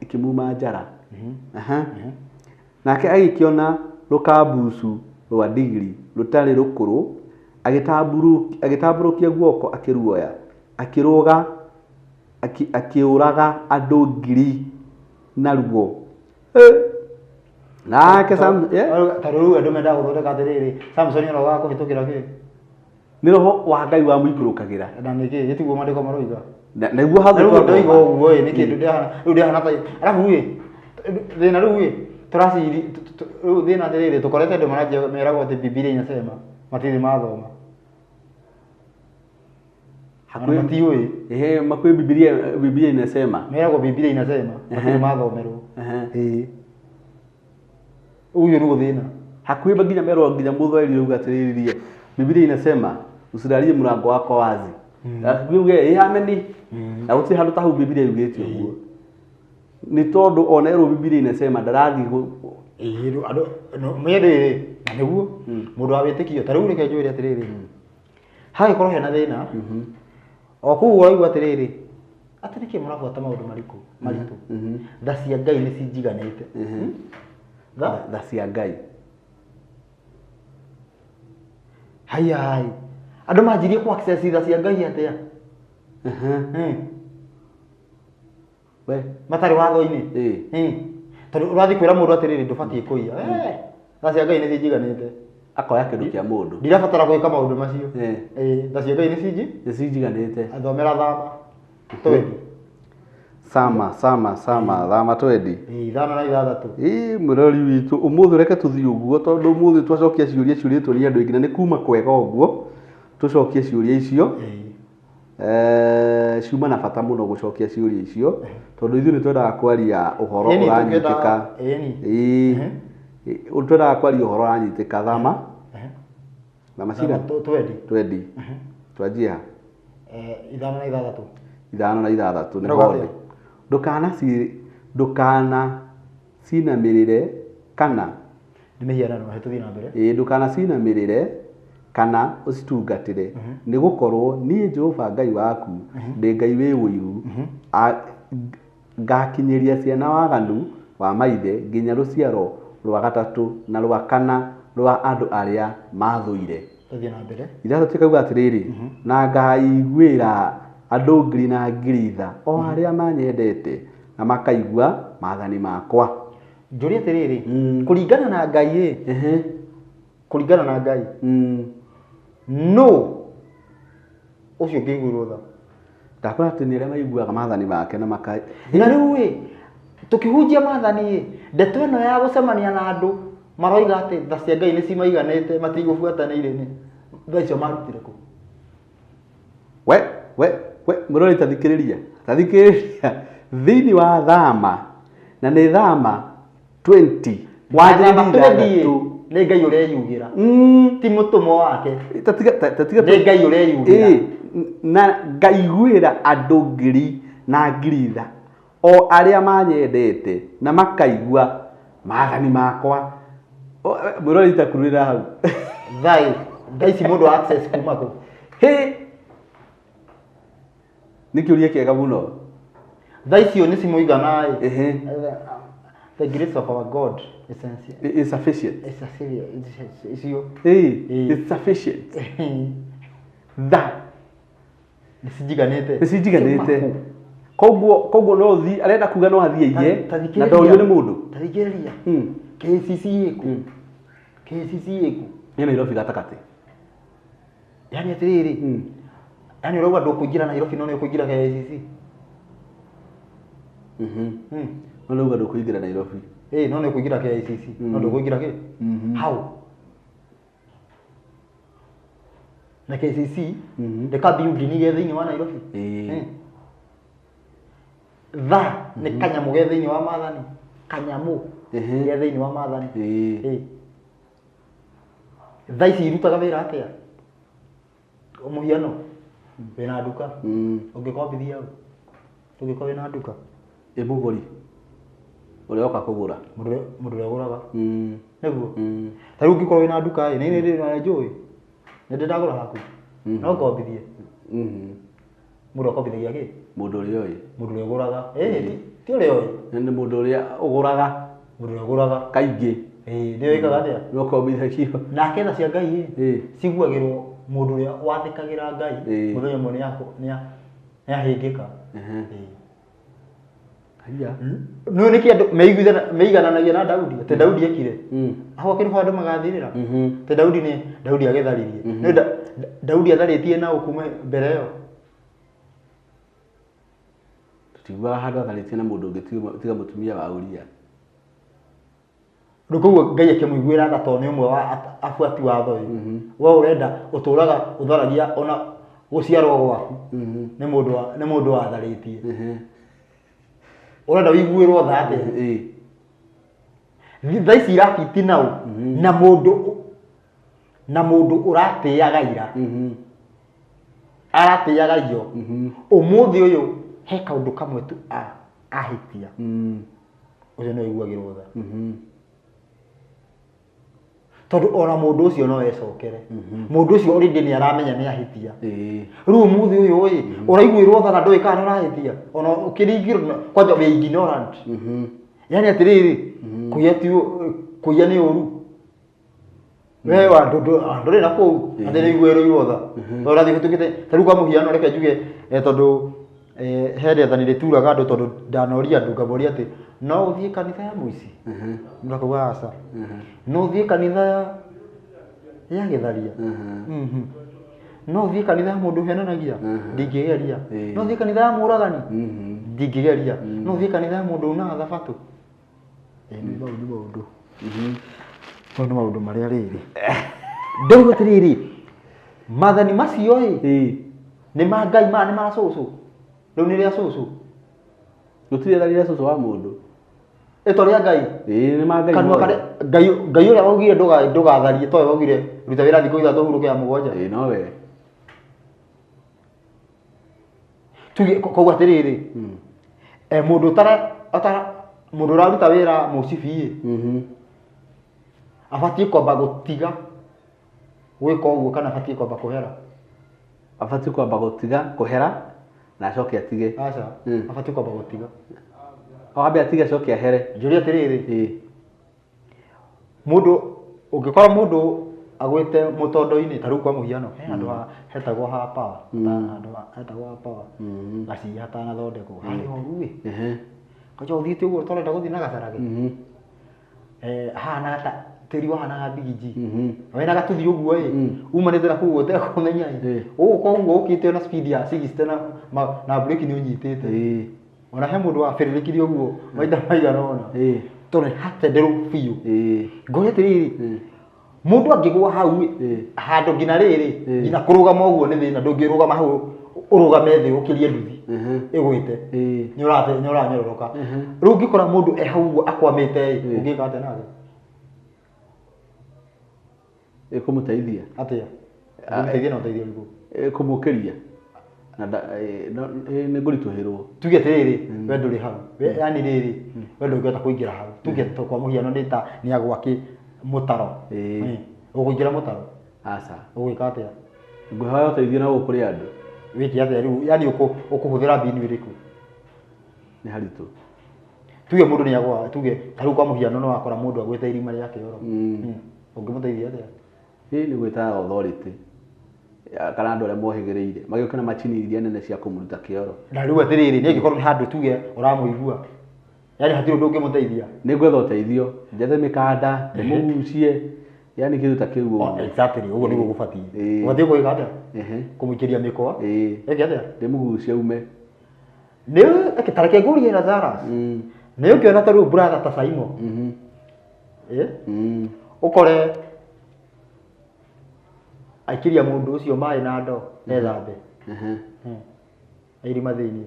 ikĩmuma njara nake agĩkĩona rũkambucu rwa ndigiri rũtarĩ rũkũrũ agĩtambũrũkia guoko akĩruoya akĩrũga akĩũraga andũ 1000 naruo nake tarũrũ andũ menda gũthondeka atĩrĩrĩ Samson no wa kũhĩtũkĩra kĩ nĩ roho wa Ngai wa mũikũrũkagĩra na nĩkĩ gĩtiguo maandĩko maroiga naiguo hau ndoiga ũguo nĩ kĩndũ ndĩhana ta arabu thĩna rĩu turaciri rĩu thĩna atĩrĩrĩ tũkorete andũ meragwo atĩ Biblia inasema matirĩ mathoma Hakuna matiwe. Makwe Biblia inasema. Meragwo Biblia inasema. Makwe mathomerwo. Huyo ndio thina. Hakwe baginya merwo nginya muthweri ruga atiriririe. Biblia inasema usidalie mlango wako wazi. Akiuge ameni. Na uti handu tahu Biblia yugeti uguo. Ni tondu onerwo Biblia inasema ndarathi no mere niguo mundu awitikio tariu reke njwire atiriri hai korwo hena thina o kuu uraigua atiriri ati niki murabuata maundu mariku maritu tha cia Ngai ni cinjiganite tha cia Ngai hai andu manjirie ku access tha cia Ngai atia we matari watho-ini tondu urathi kwira mundu atiriri ndubatie kuiya tha cia Ngai ni cinjiganite akoya kindu kia mundu ndirabatara gwika maundu macio tha cia Ngai ni cinjiganite athomera thama twendi sama thama twendi thama na ithathatu murori witu umuthi reke tuthii uguo tondu umuthi twacokia ciuria ciuritwo ni andu ingine ni kuma kwega uguo tucokie ciuria icio ciuma na bata muno gucokia ciuria icio tondu ithu ni twendaga kwaria uhoro uranyitika twendaga kwaria uhoro uranyitika thama cira twendi twanjia ithano na ithathatu ni hode ndukana cinamirire kana ndimehiana no hetuthi na mbere ndukana cinamirire kana ucitungatire ni gukorwo nie Jehova Ngai waku ndi Ngai wi uiru ngakinyiria ciana waganu wa maithe nginya ruciaro rwa gatatu na rwa kana rwa andu aria mathuire tuthii na mbere ithathu tikauga atiriri na ngaiguira andu ngiri na ngiritha o aria manyendete na makaigua maathani makwa njuri atiriri kuringana na Ngai kuringana na Ngai no ucio ngiguirwo tha ndakora ati ni aria maiguaga maathani make na makai na riu tukihunjia maathani ndeto ino ya gucemania na andu maroiga ati tha cia Ngai ni cimaiganite matigũbuatanĩire ni tha icio marutire ku we murori tathikiriria thiini wa thama na ni thama 20 wajirithia ni Ngai ureyugira ti mutumo wake tatiga ni Ngai ureyugira na ngaiguira andu ngiri na ngiritha o aria manyendete na makaigua maathani makwa murori takurira hau Ngai si mundu access kuma ku nikiuria kiega muno tha icio ni cimuigana the grace of our God is sufficient it's sufficient tha nicijiganite koguo no thi arenda kuga no athie iye na ndorio ni mundu tathikiriria KCC yeku ni Nairobi gatakati yani atiriri yani urauga ndukuingira Nairobi no nikuingira KCC no urauga ndukuingira Nairobi no nikuingira KCC no ndukuingira ke how na KCC ndeka building ge thiini wa Nairobi tha ni kanyamu ge thiini wa maathani kanyamu ge thiini wa maathani tha ici irutaga wira atia umuhiano wina nduka ungikombithia ungiko wina nduka muguri uria oka kugura mundu uria uguraga niguo tari ungikorwo wina nduka ni na njui ni ndagura haku no kombithie mundu akombithagia ki mundu uria uguraga ti uria ni mundu uria uguraga kaingi ndio ikaga atia no kombithagio na ketha cia Ngai ciguagirwo mundu uria wathikagira Ngai muthenya mwe ni ahingika no niki andu meigananagia na Daudi te Daudi ekire aho akiriho andu magathirira te Daudi agetharirie no Daudi atharitie na ukume mbere yo tiguaga handu atharitie na mundu ungi tiga mutumia wa Uria rukuo Ngai akimuiguira tha to ni umwe wa afuati watho we urenda uturaga utharagia ona guciarwo gwaku nĩ mũndũ watharĩtie ũrenda wĩiguĩrwo tha atĩa thaa ici irabiti nau na mũndũ ũratĩaga ira aratĩaga iyo ũmũthĩ ũyũ he kaũndũ kamwe tu ahĩtia ũcio nĩ wĩiguagĩrwo tha tondũ ona mũndũ ũcio no ecokere mũndũ ũcio already nĩ aramenya nĩ ahĩtia rĩu ũmũthĩ ũyũ ĩ ũraiguĩrwo tha na ndũĩ kana nĩ ũrahĩtia ona ũkĩringĩrwo kwanja wĩ ignorant yani atĩrĩrĩ kũiya nĩ ũru we wa ndũrĩ na kũu atĩ nĩ iguĩrwo tha tondũ ũrathiĩ hĩtũkĩte ta rĩu kwa mũhiano reke njuge tondũ he rĩathani rĩturaga andũ tondũ ndanoria andũ ngamoria atĩ no ũthiĩ kanitha ya mũici ndakauga aca no ũthiĩ kanitha ya gĩtharia no ũthiĩ kanitha ya mũndũ ũhenanagia ndingĩgeria no ũthiĩ kanitha ya mũragani ndingĩgeria no ũthiĩ kanitha ya mũndũ unaga thabatũ mau nĩ maũndũ marĩa rĩrĩ ndauga atĩrĩrĩ mathani macio nĩ ma Ngai nĩ ma cũcũ rĩu nĩ rĩa cũcũ gũtirĩ tharĩ rĩa cũcũ wa mũndũ ĩtwa rĩa Ngai nĩ ma Ngai Ngai ũrĩa waugire ndũgatharie towe waugire ruta wĩra thikũ ithatũ hurũke ya mũgwanja nowe tuge koguo atĩrĩrĩ mũndũ mũndũ ũraruta wĩra mũcibi abatiĩ kwamba gũtiga gwĩka ũguo kana abatiĩ kwamba kũhera abatiĩ kwamba gũtiga kũhera na acoke atige aca abatiĩ kwamba gũtiga ambe atige acoke ahere njũria atĩrĩrĩ mũndũ ũngĩkora mũndũ agwĩte mũtondo-inĩ ta rĩu kwa mũhiano he handũ hetagwo ha power handũ hetagwo ha power gaci hatanathondekwo harĩ horu kaja ũthiĩte ũguo tondũ gũthiĩ na gacarage hana ta tĩri wahanaga bigiji wena gatuthi ũguo umanĩte na kũu ũtekũmenya ũgũka ũguo ũkĩte na speed ya 60 na breki nĩ ũnyitĩte ona he mũndũ wabĩrĩrĩkire ũguo maita maigana ũna tondũ hatenderwo biũ ngoria atĩrĩrĩ mũndũ angĩgwa hau handũ nginya rĩrĩ nginya kũrũgama ũguo nĩ thĩna ndũngĩrũgama hau ũrũgame thĩ ũkĩrie nduthi ĩgwĩte nĩ ũranyororoka rĩu ũngĩkora mũndũ hau ũguo akwamĩte ũngĩka atĩa nake ĩkũmũteithia atĩa ũmũteithia na ũteithio ũrĩkũ kũmũkĩria nĩ ngũritũhĩrwo tuge atĩrĩrĩ we ndũrĩ hau yani rĩrĩ we ndũngĩhota kũingĩra hau tuge kwa mũhiano nĩ agwaki mũtaro ũkũingĩra mũtaro aca ũgwĩka atĩa ngũhoya ũteithio na gũkũrĩ andũ wĩke atĩa rĩu yani ũkũhũthĩra mbini ĩrĩkũ nĩ haritũ tuge mũndũ nĩ agwa tuge ta rĩu kwa mũhiano no wakora mũndũ agwĩte irima rĩa kĩoro ũngĩmũteithia atĩa nĩ gwĩta authority kana andũ arĩa mohĩgĩrĩire magĩũke na macini iria nene cia kũmũruta kĩoro na rĩu atĩrĩrĩ nĩ angĩkorwo nĩ handũ tuge ũramũigua yani hatirĩ ũndũ ũngĩmũteithia nĩ gwetha ũteithio njethe mĩkanda ndĩmũgucie yani kĩndũ ta kĩu exactly ũguo nĩguo gũbatiĩ ũbatiĩ gwĩka atĩa kũmũikĩria mĩkwa ĩke atĩa ndĩmũgucie ume nĩ ta reke ngũrie Lazarus nĩ ũkĩona ta rĩu brother ta Simon ũkore aikiria mũndũ ũcio maĩ na ndoo ethambe irima thĩinĩ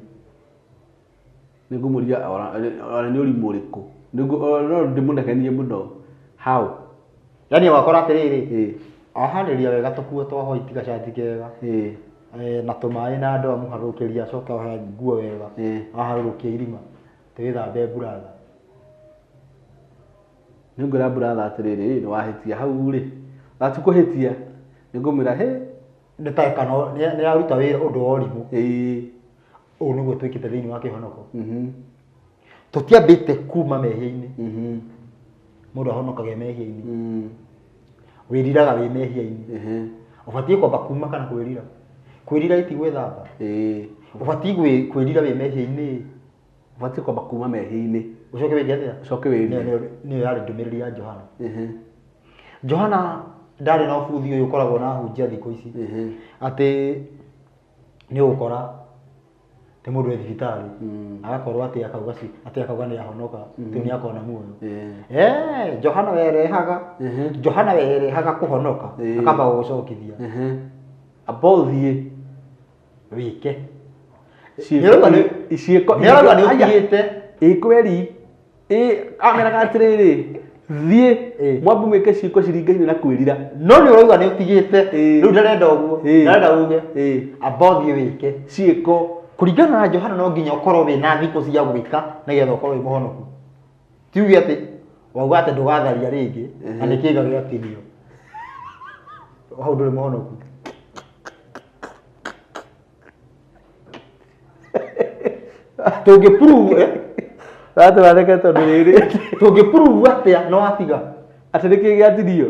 nĩ ngũmũria ona nĩ ũrimũ ũrĩkũ no ndĩmũnegenie mũno how yani wakora atĩrĩrĩ aharĩria wega tũkuo twa white gacati kega na tũmaĩ na ndoo amũharũrũkĩria acoke ohe nguo wega aharũrũkia irima twĩthambe brother nĩ ngwĩra brother atĩrĩrĩ nĩ wahĩtia hau rĩ atikũhĩtia nĩ ngũmwĩra nĩ ta kana nĩ aruta wĩra ũndũ wa ũrimũ ũũ nĩguo twĩkĩte thĩinĩ wa kĩhonoko tũtiambĩte kuma mehia-inĩ mũndũ ahonokaga mehia-inĩ wĩriraga wĩ mehia-inĩ ũbatiĩ kwamba kuma kana kwĩrira kwĩrira iti gwĩthamba ũbatiĩ kwĩrira wĩ mehia-inĩ ũbatiĩ kwamba kuma mehia-inĩ ũcoke wĩke atĩa ũcoke wĩrire nĩyo yarĩ ndũmĩrĩri ya Johana Johana ndarĩ na ũbuthi ũyũ ũkoragwo na hunjia thikũ ici atĩ nĩ ũgũkora te mũndũ wĩ thibitarĩ agakorwo atĩ akauga nĩ ahonoka tĩ nĩ akona muoyo Johana werehaga kũhonoka akamba gũgũcokithia amba ũthiĩ wike ciĩko nĩarauga nĩ ũtigĩte kweri ameraga atirĩrĩ thiĩ mwambu mwĩke ciĩko ciringaine na kwĩrira no nĩ ũrauga nĩ ũtigĩte rĩu ndarenda ũguo ndarenda uge amba ũthiĩ wĩke ciĩko kũringana na Johana no nginya ũkorwo wĩna thikũ cia gwĩka nĩgetha ũkorwo wĩ mũhonoku tiuge atĩ wauga atĩ ndũgatharia rĩngĩ na nĩ kĩĩga gĩatinio hau ndũrĩ mũhonoku tũngĩprove ratũrareke tondũ rĩrĩ tũngĩprove atĩa no watiga atĩ nĩkĩ gĩatinio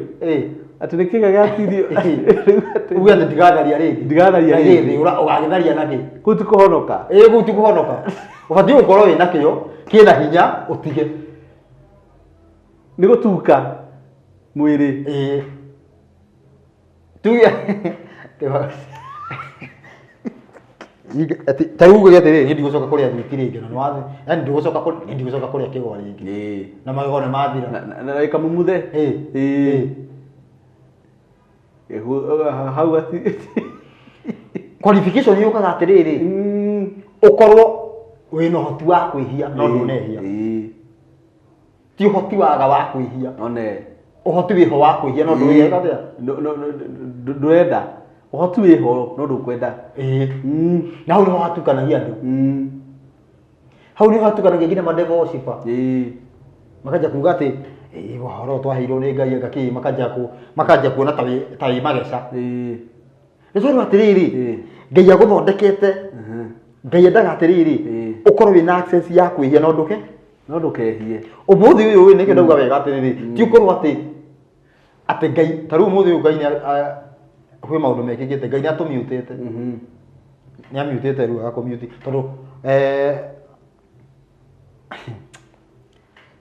atĩ nĩkĩ gĩatinio uge atĩ ndigatharia rĩngĩ ũgagĩtharia na kĩ kũu ti kũhonoka kũu ti kũhonoka ũbatiĩ gũkorwo wĩna kĩo kĩna hinya ũtige nĩ gũtuka mwĩrĩ tuge taiuge atĩrĩrĩ nĩ ndigũcoka kũrĩa thwiti rĩngĩ na nĩwathi yani ndigũcoka kũrĩa kĩgwa rĩngĩ na magego nĩ mathira na ikamumuthe hau ati qualification yũkaga atĩrĩrĩ ũkorwo wĩna ũhoti wa kwĩhia no ndũnehia ti ũhoti waga wa kwĩhia ũhoti wĩho wa kwĩhia no ndũrenda ndũrenda ũhoti wĩho no ndũkwenda na hau nĩho hatukanagia andũ hau nĩho hatukanagia nginya mandeva worshipper makanja kuga atĩ wahoro twaheirwo nĩ Ngai ngakĩ makanja kuona ta wĩ mageca nĩtwĩrwo atĩrĩrĩ Ngai agũthondekete Ngai endaga atĩrĩrĩ ũkorwo wĩna access ya kwĩhia no ndũkehie ũmũthĩ ũyũ nĩkĩo ndauga wega atĩrĩrĩ ti ũkorwo atĩ Ngai ta rĩu ũmũthĩ ũyũ Ngai kwĩ maũndũ mekĩkĩte Ngai nĩatũmiutĩte nĩamiutĩte rĩu agakũmiuti tondũ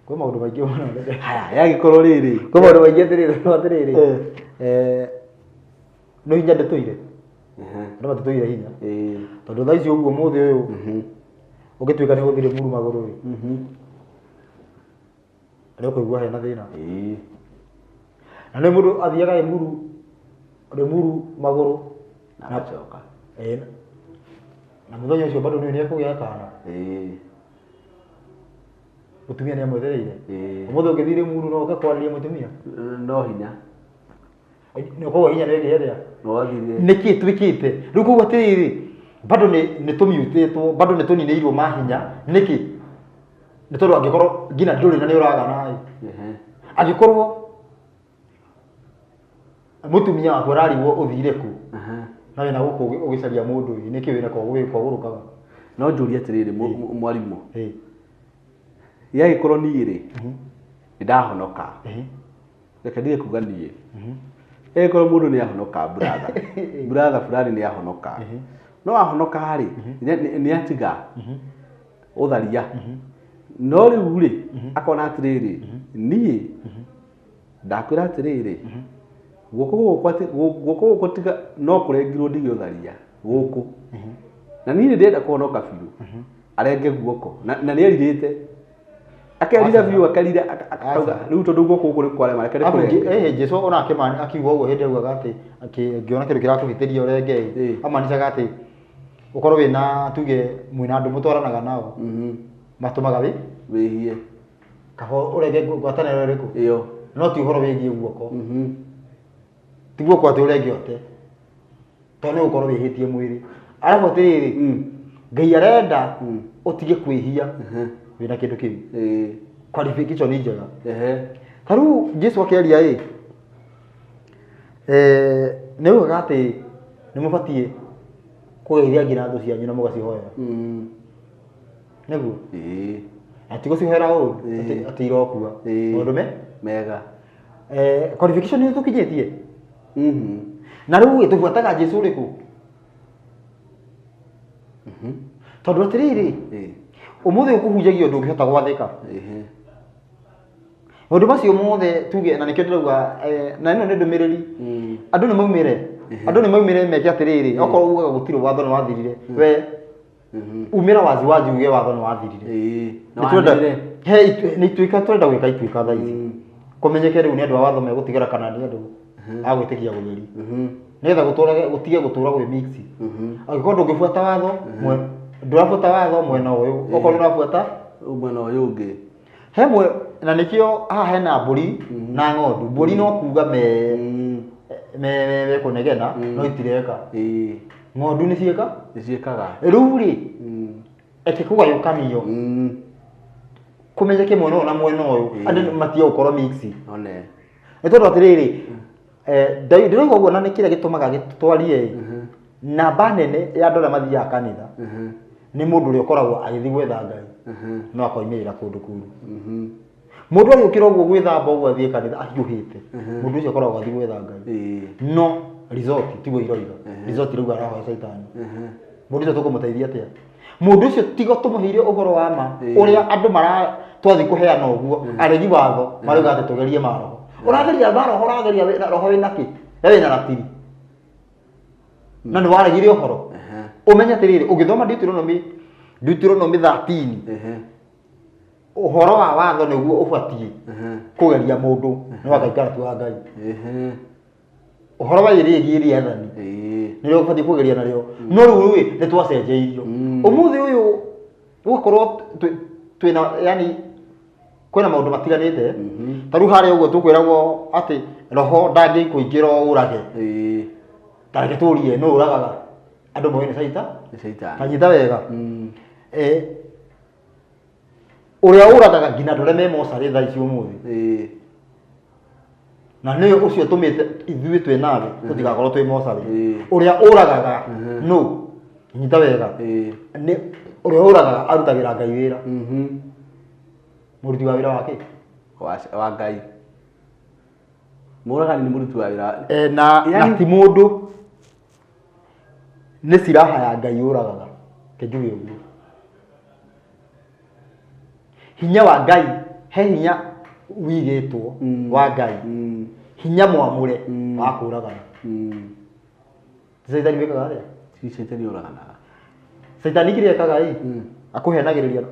kwĩ maũndũ maingĩ mũno haya yagĩkorwo rĩrĩ kwĩ maũndũ maingĩ atĩrĩrĩ no hinya ndĩtũire andũ matitũire hinya tondũ thaa ici ũguo ũmũthĩ ũyũ ũngĩtuĩka nĩ gũthire muru magũrũ nĩ ũkũigua hena thĩna na nĩ mũndũ athiaga muru magũrũ na acoka na mũthenya ũcio bado nĩ ekũgĩa kana mũtumia nĩ amwethereire ũmũthĩ ũngĩthire muru no ũke kwarĩria mũtumia no hinya nĩ ũkorwo hinya nĩ wĩkĩhĩrĩa nĩkĩ twĩkĩte rĩu koguo atĩrĩrĩ bado nĩ tũmiutĩtwo bado nĩ tũninĩirwo mahinya nĩkĩ nĩ tondũ angĩkorwo nginya ndũrĩ na nĩ ũragana angĩkorwo mũtumia waku ararigwo ũthire kũ na wĩna gũkũ ũgĩcaria mũndũ nĩkĩ wĩna kwagũrũkaga no njũrie atĩrĩrĩ mwarimũ yagĩkorwo niĩ rĩ nĩndahonoka reke ndige kuga niĩ yagĩkorwo mũndũ nĩ ahonoka brother fulani nĩ ahonoka no ahonoka rĩ nĩ atiga ũtharia no rĩu rĩ akona atĩrĩrĩ niĩ ndakwĩra atĩrĩrĩ guoko gũkũ tiga no kũrengirwo ndige ũtharia gũkũ na niĩ ndĩrenda kũhonoka biũ arenge guoko na nĩ erirĩte akerira biũ akarira akauga rĩu tondũ guoko gũkũ nĩ kwarema reke nĩkũrenge Jesũ ona akiuga ũguo hĩndĩ augaga atĩ akĩona kĩndũ kĩrakũhĩtĩria ũrenge amaanishaga atĩ ũkorwo wĩna tuge mwĩna andũ mũtwaranaga nao matũmaga wĩhie kaho ũrenge ngwatanĩro ĩrĩkũ ĩyo no ti ũhoro wĩgiĩ guoko ti guoko atĩ ũrenge ote tondũ nĩ gũkorwo wĩhĩtie mwĩrĩ arabu atĩrĩrĩ Ngai arenda ũtige kwĩhia wĩna kĩndũ kĩu qualification njega ta rĩu Jesũ akĩaria nĩ ugaga atĩ nĩ mũbatiĩ kũgeithia nginya thũ cianyu na mũgacihoera nĩguo atigũcihoera ũũ atĩ irokua maũndũ mega qualification nĩ tũkinyĩtie na rĩu tũbuataga Jesũ ũrĩkũ tondũ atĩrĩrĩ ũmũthĩ ũkũhunjagia ũndũ ũngĩhota gwathĩka maũndũ macio mothe tuge na nĩkĩo ndĩrauga na ĩno nĩ ndũmĩrĩri andũ nĩ maumĩre meke atĩrĩrĩ okorwo ugaga gũtirĩ watho nĩ wathirire we umĩra wazi uge watho nĩ wathirire nĩ ituĩka tũrenda gwĩka ituĩka thaa ici kũmenyeke rĩu nĩ andũ a watho megũtigĩra kana nĩ andũ agwĩtĩkia gũtheri nĩgetha gũtige gũtũra gwĩ mix angĩkorwo ndũngĩbuata watho ndũrabuata watho mwena ũyũ okorwo ũrabuata mwena ũyũ ũngĩ hemwe na nĩkĩo haha hena mbũri na ng'ondu mbũri no kuga me kũnegena no itireka ng'ondu nĩciĩkaga rĩu rĩ eke kũgayũkanio kũmenyeke mwena ũyũ na mwena ũyũ andũ matige gũkorwo mix nĩ tondũ atĩrĩrĩ ndĩroiga ũguo na nĩ kĩrĩa gĩtũmaga gĩtwarie namba nene ya andũ arĩa mathiaga kanitha nĩ mũndũ ũrĩa ũkoragwo agĩthiĩ gwetha Ngai no akoimĩrĩra kũndũ kũru mũndũ agĩũkĩra ũguo gwĩthamba ũguo athiĩ kanitha ahiũhĩte mũndũ ũcio akoragwo athiĩ gwetha Ngai no resort tiguo iroiga resort rĩu arahoya Saitani mũndũ ũcio tũkũmũteithia atĩa mũndũ ũcio tiga tũmũheire ũhoro wa ma ũrĩa andũ twathiĩ kũheana ũguo aregi watho marauga atĩ tũgerie maroho ũrageria maroho ũrageria roho wĩna kĩ we wĩna ratiri na nĩ waregire ũhoro ũmenye atĩrĩrĩ ũgĩthoma Deuteronomy 13 ũhoro wa watho nĩguo ũbatiĩ kũgeria mũndũ nĩ wagaikara tu wa Ngai ũhoro wa rĩngĩ rĩathani nĩrĩo ũbatiĩ kũgeria narĩo no rĩu nĩ twacenjeirio ũmũthĩ ũyũ gũkorwo twĩna yani kwĩna maũndũ matiganĩte ta rĩu harĩa ũguo tũkwĩragwo atĩ roho ndangĩkũingĩra ũrage tareke tũrie no ũragaga andũ moĩ nĩ Saitani kanyita wega ũrĩa ũragaga nginya andũ arĩa me mocarĩ thaa ici ũmũthĩ na nĩ ũcio tũmĩte ithuĩ twĩ nawe tũtigakorwo twĩ mocarĩ ũrĩa ũragaga no nyita wega nĩ ũrĩa ũragaga arutagĩra Ngai wĩra mũruti wa wĩra wake wa Ngai mũragani nĩ mũruti wa wĩra na ti mũndũ nĩ siraha ya Ngai ũragaga kĩnjuge ũguo hinya wa Ngai he hinya wigĩtwo wa Ngai hinya mwamũre wa kũragana Saitani wĩkaga atĩa Saitani ũraganaga Saitani kĩrĩa ekaga akũhenagĩrĩria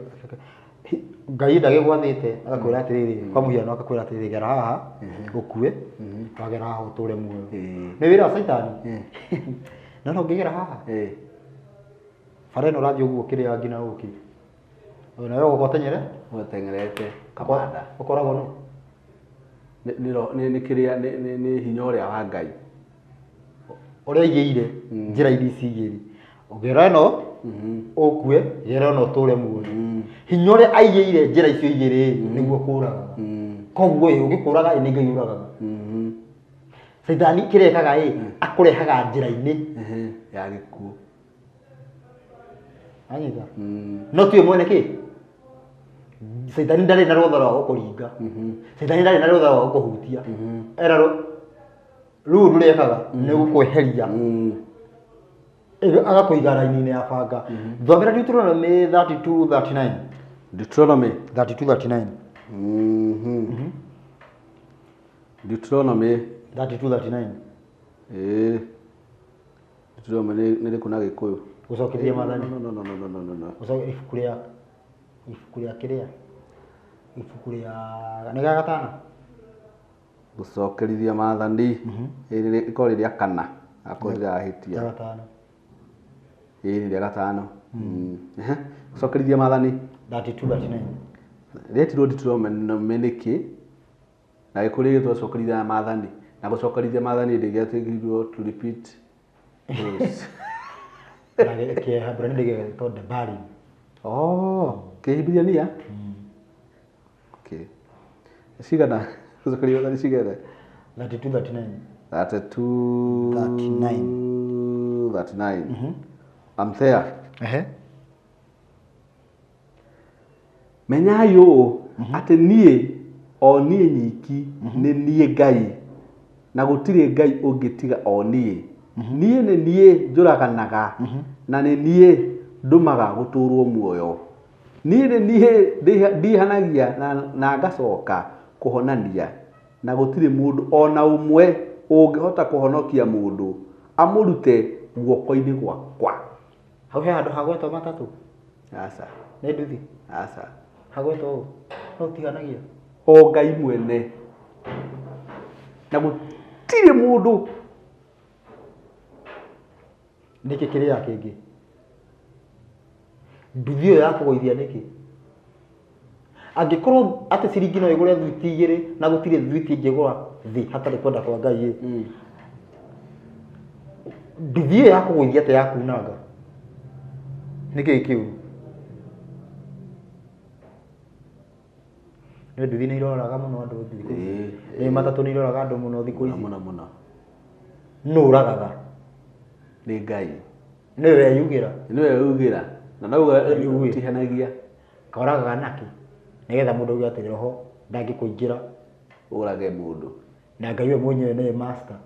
Ngai ndagĩgwathĩte agakwĩra atĩrĩrĩ kwa mũhiano agakwĩra atĩrĩrĩ gera haha ũkue wagera haha ũtũre muoyo nĩ wĩra wa Saitani no ũngĩgera haha bara ĩno ũrathiĩ ũguo kĩrĩa nginya ũki nawe ũgũtengerete kamanda ũkoragwo no nĩ kĩrĩa nĩ hinya ũrĩa wa Ngai ũrĩa aigĩire njĩra iria cigĩrĩ ũgera ĩno ũkue gera ĩno ũtũre muoyo hinya ũrĩa aigĩire njĩra icio igĩrĩ nĩguo kũragaga koguo ũngĩkũraga nĩ Ngai ũragaga Saitani kĩrĩa ekaga akũrehaga njĩra-inĩ ya gĩkuũ anyita no tuĩ mwene kĩ Saitani ndarĩ na rũtha rwa gũkũringa Saitani ndarĩ na rũtha rwa gũkũhutia era rĩu rũrĩa ekaga nĩ gũkweheria agakũiga raini-inĩ ya banga thomera Deuteronomy 32:39 Deuteronomy 32:39 Deuteronomy 32:39 Deuteronomy nĩ rĩkũ na Gĩkũyũ gũcokithia maathani no ibuku rĩa kĩrĩa ibuku rĩa nĩ ga gatano gũcokerithia maathani rĩkorwo rĩrĩa kana akorwo rĩrahĩtia gatano nĩ rĩa gatano gũcokerithia maathani 32:39 rĩetirwo Deuteronomy nĩkĩ na Gĩkũyũ rĩgĩtwo gũcokerithia maathani na gũcokerithia maathani ndĩgĩatigirwo to repeat Kĩheburaĩ ndĩgĩtwo Debarim Kĩhibirania cigana gũcokerithia maathani cigana 32:39 I'm there menyai ũũ atĩ niĩ o niĩ nyiki nĩ niĩ Ngai na gũtirĩ Ngai ũngĩ tiga o niĩ niĩ nĩ niĩ njũraganaga na nĩ niĩ ndũmaga gũtũrwo muoyo niĩ nĩ niĩ ndihanagia na ngacoka kũhonania na gũtirĩ mũndũ ona ũmwe ũngĩhota kũhonokia mũndũ amũrute guoko-inĩ gwakwa hau he handũ hagwetwo matatũ aca nĩ nduthi aca hagwetwo ũũ no tihanagia o Ngai mwene tire mundu niki kiri yake ingi nduthio ya kugoithia niki angikorwo ate ciringi no igure thwiti igiri na gutire thwiti ingigura thi hatari kwenda kwa Ngai nduthio ya kugoithia te yakunanga niki kiu ni nduthi ni iroraga muno andu thiku ni matatu ni iroraga andu muno thiku ici muno no uragaga ni Ngai niwe yugira na nauga tihanagia koragaga naki nigetha mundu ugi ati roho ndangikuingira urage mundu na Ngai we mwenyewe ni master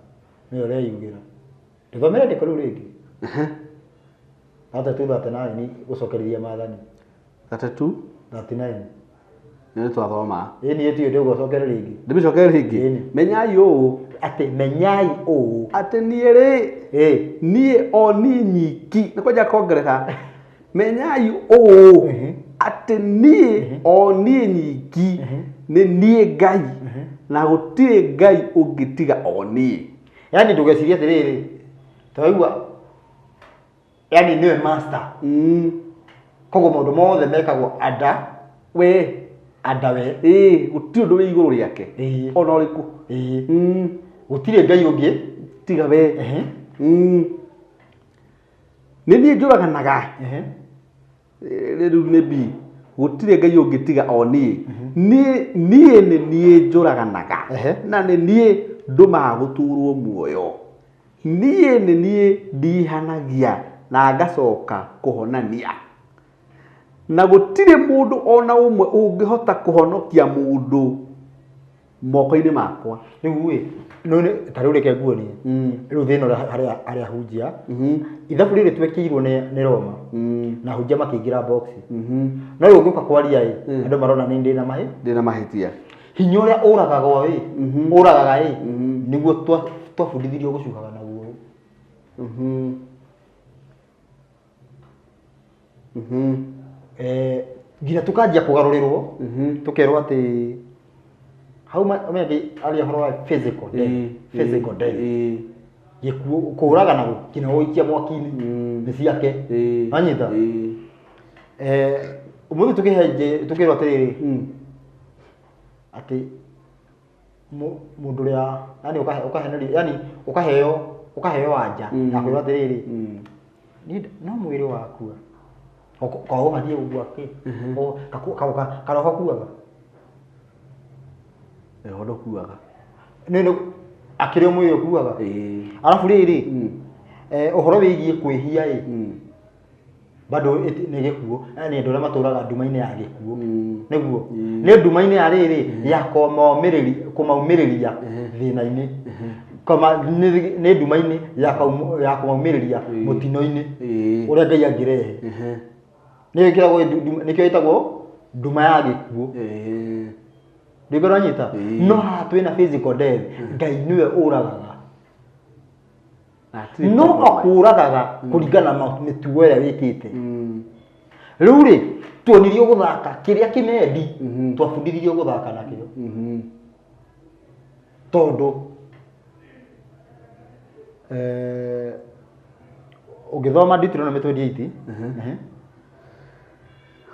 niwe ureyugira ndithomere ndiko riu ringi hata tu 39 ni gucokereria mathani 39 nĩ twathoma ni etio ndio gucokere ringi ndimicokere ringi menyai ũ ati menyai ũ ati niĩ rĩ niĩ o ni nyiki nĩ kwanja kongerera menyai ũ ati niĩ o niĩ nyiki nĩ niĩ Ngai na gũtirĩ Ngai ũngĩtiga o niĩ yani ndugecirie atiriri twaigua yani niwe master koguo maundu mothe mekagwo ada we we gũtirĩ ũndũ wĩ igũrũ rĩake ona ũrĩkũ gũtirĩ Ngai ũngĩ tiga we nĩ niĩ njũraganaga rĩu nĩ bi gũtirĩ Ngai ũngĩtiga o niĩ niĩ nĩ niĩ njũraganaga na nĩ niĩ ndũmaga gũtũrwo muoyo niĩ nĩ niĩ ndihanagia na ngacoka kũhonania na gũtirĩ mũndũ ona ũmwe ũngĩhota kũhonokia mũndũ moko-inĩ makwa rĩu none ta rĩu reke nguonie rĩu thĩno harĩa hunjia ithabu rĩrĩ twekĩirwo nĩ Roma na hunjia makĩingĩra box no rĩu ũngĩũka kwaria andũ marona nĩ ndĩna mahĩtia hinya ũrĩa ũragaga ũragaga nĩguo twabundithirio gũcuhaga naguo nginya tukanjia kugarũrĩrwo tukerwo ati hau mengi aria horo wa physical death gikuo kuraga na gukina ũikia mwaki-inĩ nĩ ciake anyita umuthi tukirwo atiriri ati mundu ria yani ukaheneri yani ukaheo anja na kwirwo atiriri no mwiri waku kwa ũmathie ũguo akĩ karoho kuaga ehodo kuaga nĩ akĩrĩ mwĩrĩ kuaga arabu rĩrĩ ũhoro wĩgiĩ kwĩhia bado nĩ gĩkuũ yani andũ arĩa matũraga nduma-inĩ ya gĩkuũ nĩguo nĩ nduma-inĩ ya rĩrĩ ya kũmaumĩrĩria thĩna-inĩ nĩ nduma-inĩ ya kũmaumĩrĩria mũtino-inĩ ũrĩa Ngai angĩrehe nĩkĩo ĩtagwo nduma ya gĩkuũ ndĩgora nyita no haha twĩna physical death Ngai nĩwe ũragaga no akũragaga kũringana na mĩtugo ĩrĩa wĩkĩte rĩu rĩ tuonirio gũthaka kĩrĩa kĩmendi twabundithirio gũthaka nakĩo tondũ ũngĩthoma Deuteronomy 28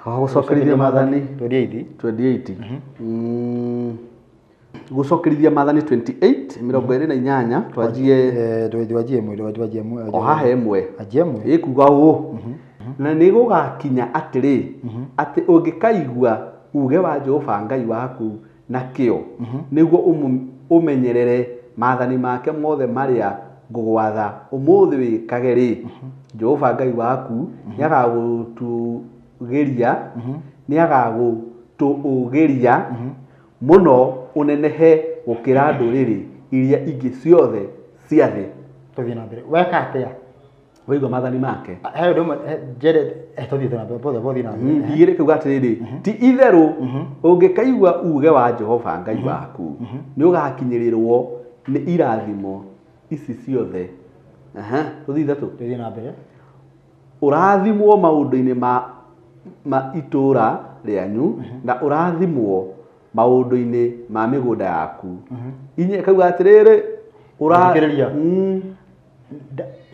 gucokerithia mathani 28 gucokerithia mathani 28 28 twanjie o haha ĩmwe ĩkuga ũũ na nĩ gũgakinya atĩrĩ atĩ ũngĩkaigua uge wa Jehova Ngai waku na kĩo nĩguo ũmenyerere mathani make mothe marĩa ngũgwatha ũmũthĩ wĩkage rĩ Jehova Ngai waku nĩagagũtũũgĩria mũno ũnenehe gũkĩra ndũrĩrĩ iria ingĩ ciothe cia thĩ tũthiĩ na mbere weka atĩa waigua mathani make he ũndũ ũmwe njere tũthiĩ na mbere bothe na mbere igĩrĩ kiuga atĩrĩrĩ ti itherũ ũngĩkaigua uge wa Jehova Ngai waku nĩũgakinyĩrĩrwo nĩ irathimo ici ciothe tũthiĩ ithatũ tũthiĩ na mbere ũrathimwo maũndũ-inĩ ma itũra rĩanyu na ũrathimwo maũndũ-inĩ ma mĩgũnda yaku inya kauga atĩrĩrĩ Ũrathikĩrĩria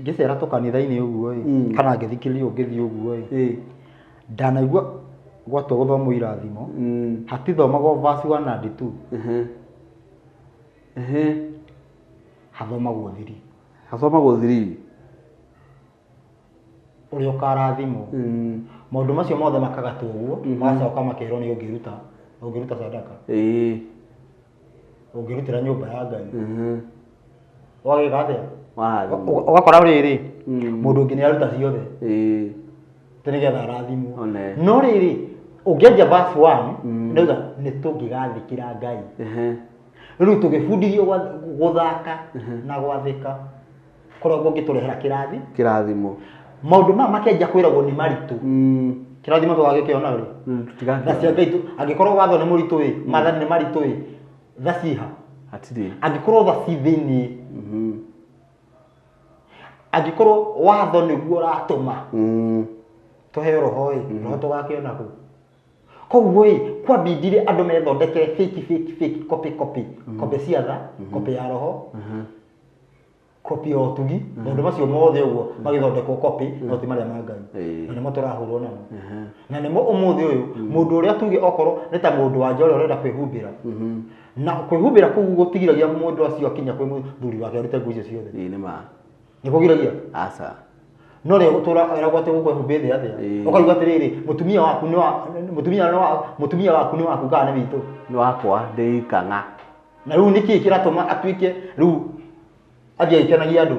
ngĩcera tũkanitha-inĩ ũguo kana ngĩthikĩrĩria ũngĩthiĩ ũguo ndanaigua gwatua gũthomwo irathimo hatithomagwo verse 1 and 2 hathomagwo 3 ũrĩa ũkarathimwo maũndũ macio mothe makagatwo ũguo magacoka makerwo nĩ ũngĩruta sadaka ũngĩrutĩra nyũmba ya Ngai wagĩka atĩa ũgakora rĩrĩ mũndũ ũngĩ nĩ aruta ciothe nĩgetha arathimwo no rĩrĩ ũngĩanjia verse 1 ndauga nĩ tũngĩgathĩkĩra Ngai rĩu tũgĩbundithio gũthaka na gwathĩka kũrĩa gũngĩtũrehera kĩrathimo maũndũ maya makĩanjia kwĩragwo nĩ maritũ kĩrathimo tũgagĩkĩona rĩ tha cia Ngai angĩkorwo watho nĩ mũritũ maathani nĩ maritũ tha ciha angĩkorwo tha ci thĩinĩ angĩkorwo watho nĩguo ũratũma tũheo roho roho tũgakĩona kũ koguo kwambindire andũ methondekere fake copy cia tha copy ya roho copy ya ũtugi maũndũ macio mothe ũguo magĩthondekwo copy no ti marĩa ma Ngai na nĩmo tũrahũrwo namo na nĩmo ũmũthĩ ũyũ mũndũ ũrĩa tuge okorwo nĩ ta mũndũ wa njora ũrenda kwĩhumbĩra na kwĩhumbĩra kũu gũtigiragia mũndũ acio akinya kwĩ mũthuri wake arute nguo icio ciothe nĩ kũgiragia aca no rĩo gũtũra eragwo atĩ gũkwĩhumbĩthĩ atĩa ũkaigua atĩrĩrĩ mũtumia waku nĩ waku kana nĩ witũ nĩ wakwa ndĩikang'a na rĩu nĩkĩ kĩratũma atuĩke rĩu athiĩ agĩkenagia andũ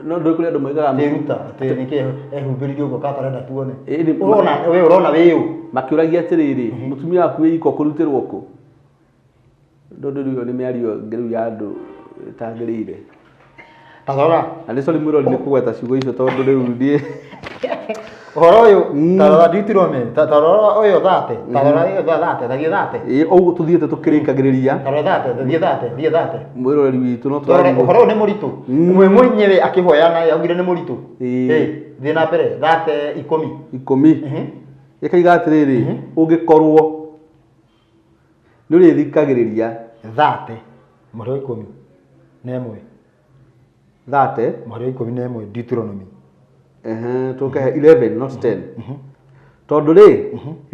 no ndũĩ kũrĩ andũ moigaga nĩruta atĩ nĩkĩ ehumbĩrire ũguo katarenda tuone ũrona wĩũ makĩũragia atĩrĩrĩ mũtumia waku wĩ iko kũrutĩrwo kũ ndũndũ rĩu nĩ mĩario ngĩrĩu ya andũ ĩtagĩrĩire tarora na nĩ sorry mwĩrori nĩ kũgweta ciugo icio tondũ rĩu ndiĩ ũhoro ũyũ tarora Deuteronomy tarora ũyũ thate tarora ũyũ thate thagie thate ũguo tũthiĩte tũkĩrĩkagĩrĩria tarora thate thiĩ thate mwĩrori witũ no tũrore ũhoro ũyũ nĩ mũritũ mwe mwenyewe akĩhoyana yaugire nĩ mũritũ thiĩ na mbere thate 10 ĩkaiga atĩrĩrĩ ũngĩkorwo nĩ ũrĩthikagĩrĩria thate mũhari wa 10 na ĩmwe thate mũhari wa 11 Deuteronomy tũkahe 11 not 10 tondũ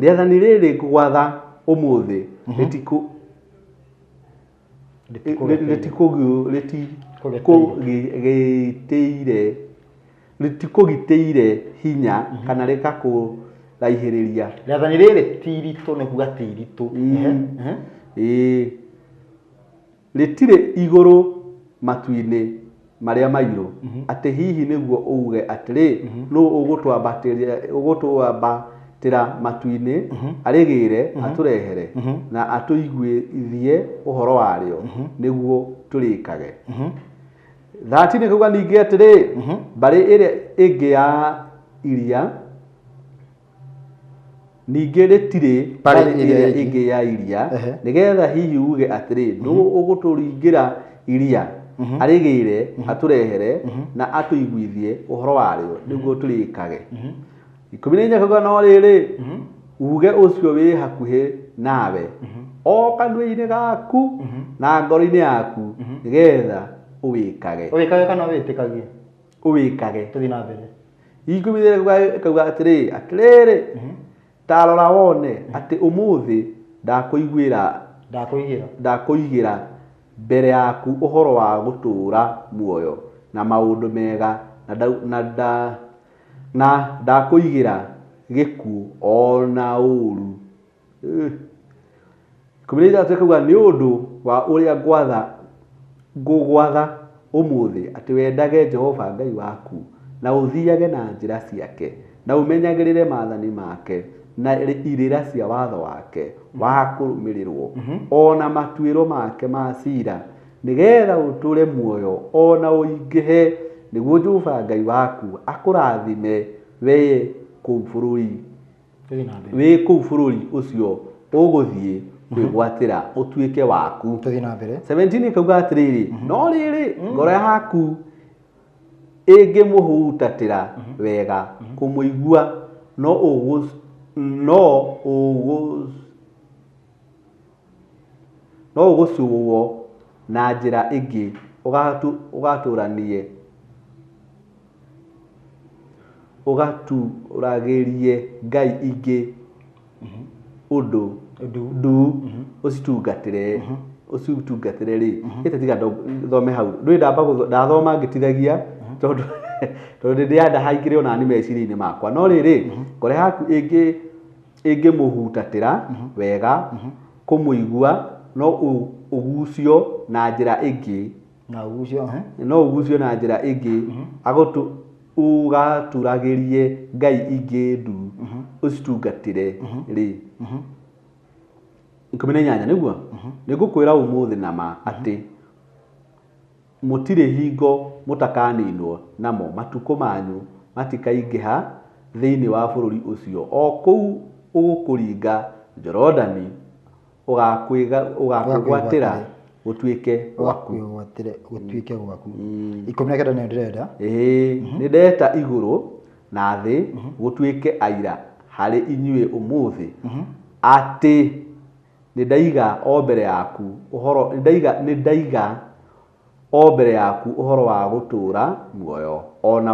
rĩathani rĩrĩ ngũgwatha ũmũthĩ rĩtikũgitĩire hinya kana rĩgakũraihĩrĩria rĩathani rĩrĩ ti iritũ nĩ kuga ti iritũ rĩtirĩ igũrũ matu-inĩ marĩa mairũ atĩ hihi nĩguo uge atĩrĩ nũ ũgũtwambatĩra matu-inĩ arĩgĩre atũrehere na atũiguithie ũhoro warĩo nĩguo tũrĩkage 13 kuga ningĩ atĩrĩ mbarĩ ĩrĩa ĩngĩ ya iria ningĩ rĩtirĩ mbarĩ ĩrĩa ĩngĩ ya iria nĩgetha hihi uge atĩrĩ nũ ũgũtũringĩra iria arĩgĩre atũrehere na atũiguithie ũhoro warĩo nĩguo tũrĩkage 14 kuga no rĩrĩ uge ũcio wĩ hakuhĩ nawe o kanua-inĩ gaku na ngoro-inĩ yaku nĩgetha ũwĩkage kana wĩtĩkagie ũwĩkage tũthiĩ na mbere 12 kuga atĩrĩrĩ ta rora wone atĩ ũmũthĩ ndakũigĩra mbere yaku ũhoro wa gũtũũra muoyo na maũndũ mega na ndakũigĩra gĩkuũ ona ũũru 13 kuga nĩ ũndũ wa ũrĩa ngũgwatha ũmũthĩ atĩ wendage Jehova Ngai waku na ũthiage na njĩra ciake na ũmenyagĩrĩre maathani make na irĩra cia watho wake wa kũrũmĩrĩrwo ona matuĩro make ma cira nĩgetha ũtũre muoyo ona ũingĩhe nĩguo Jehova Ngai waku akũrathime wĩ kũu bũrũri ũcio ũgũthiĩ kwĩgwatĩra ũtuĩke waku 17 kauga atĩrĩrĩ no rĩrĩ ngoro yaku ĩngĩmũhutatĩra wega kũmũigua no ũgũcũo na njĩra ĩngĩ ũgatũragĩrie ngai ingĩ ũndũ ndu ũcitungatĩre rĩ ĩte tiga thome hau ndũĩ ndathoma ngĩtithagia tondũ ndĩrenda haingĩre ona nĩ meciria-inĩ makwa no rĩrĩ ngore haku ĩngĩmũhutatĩra wega kũmũigua no ũgucio na njĩra ĩngĩ ũgatũragĩrie ngai ingĩ ndu ũcitungatĩre rĩ 18 nĩguo nĩngũkwĩra ũmũthĩ nama atĩ mũtirĩ hingo mũtakaninwo namo matukũ manyu matikaingĩha thĩinĩ wa bũrũri ũcio o kũu ũgũkũringa Jorodani ũgakwĩgwatĩra gũtuĩke gwaku 19 nĩ ndĩrenda nĩndeta igũrũ na thĩ gũtuĩke aira harĩ inyuĩ ũmũthĩ atĩ nĩndaiga o mbere yaku ũhoro wa gũtũũra muoyo ona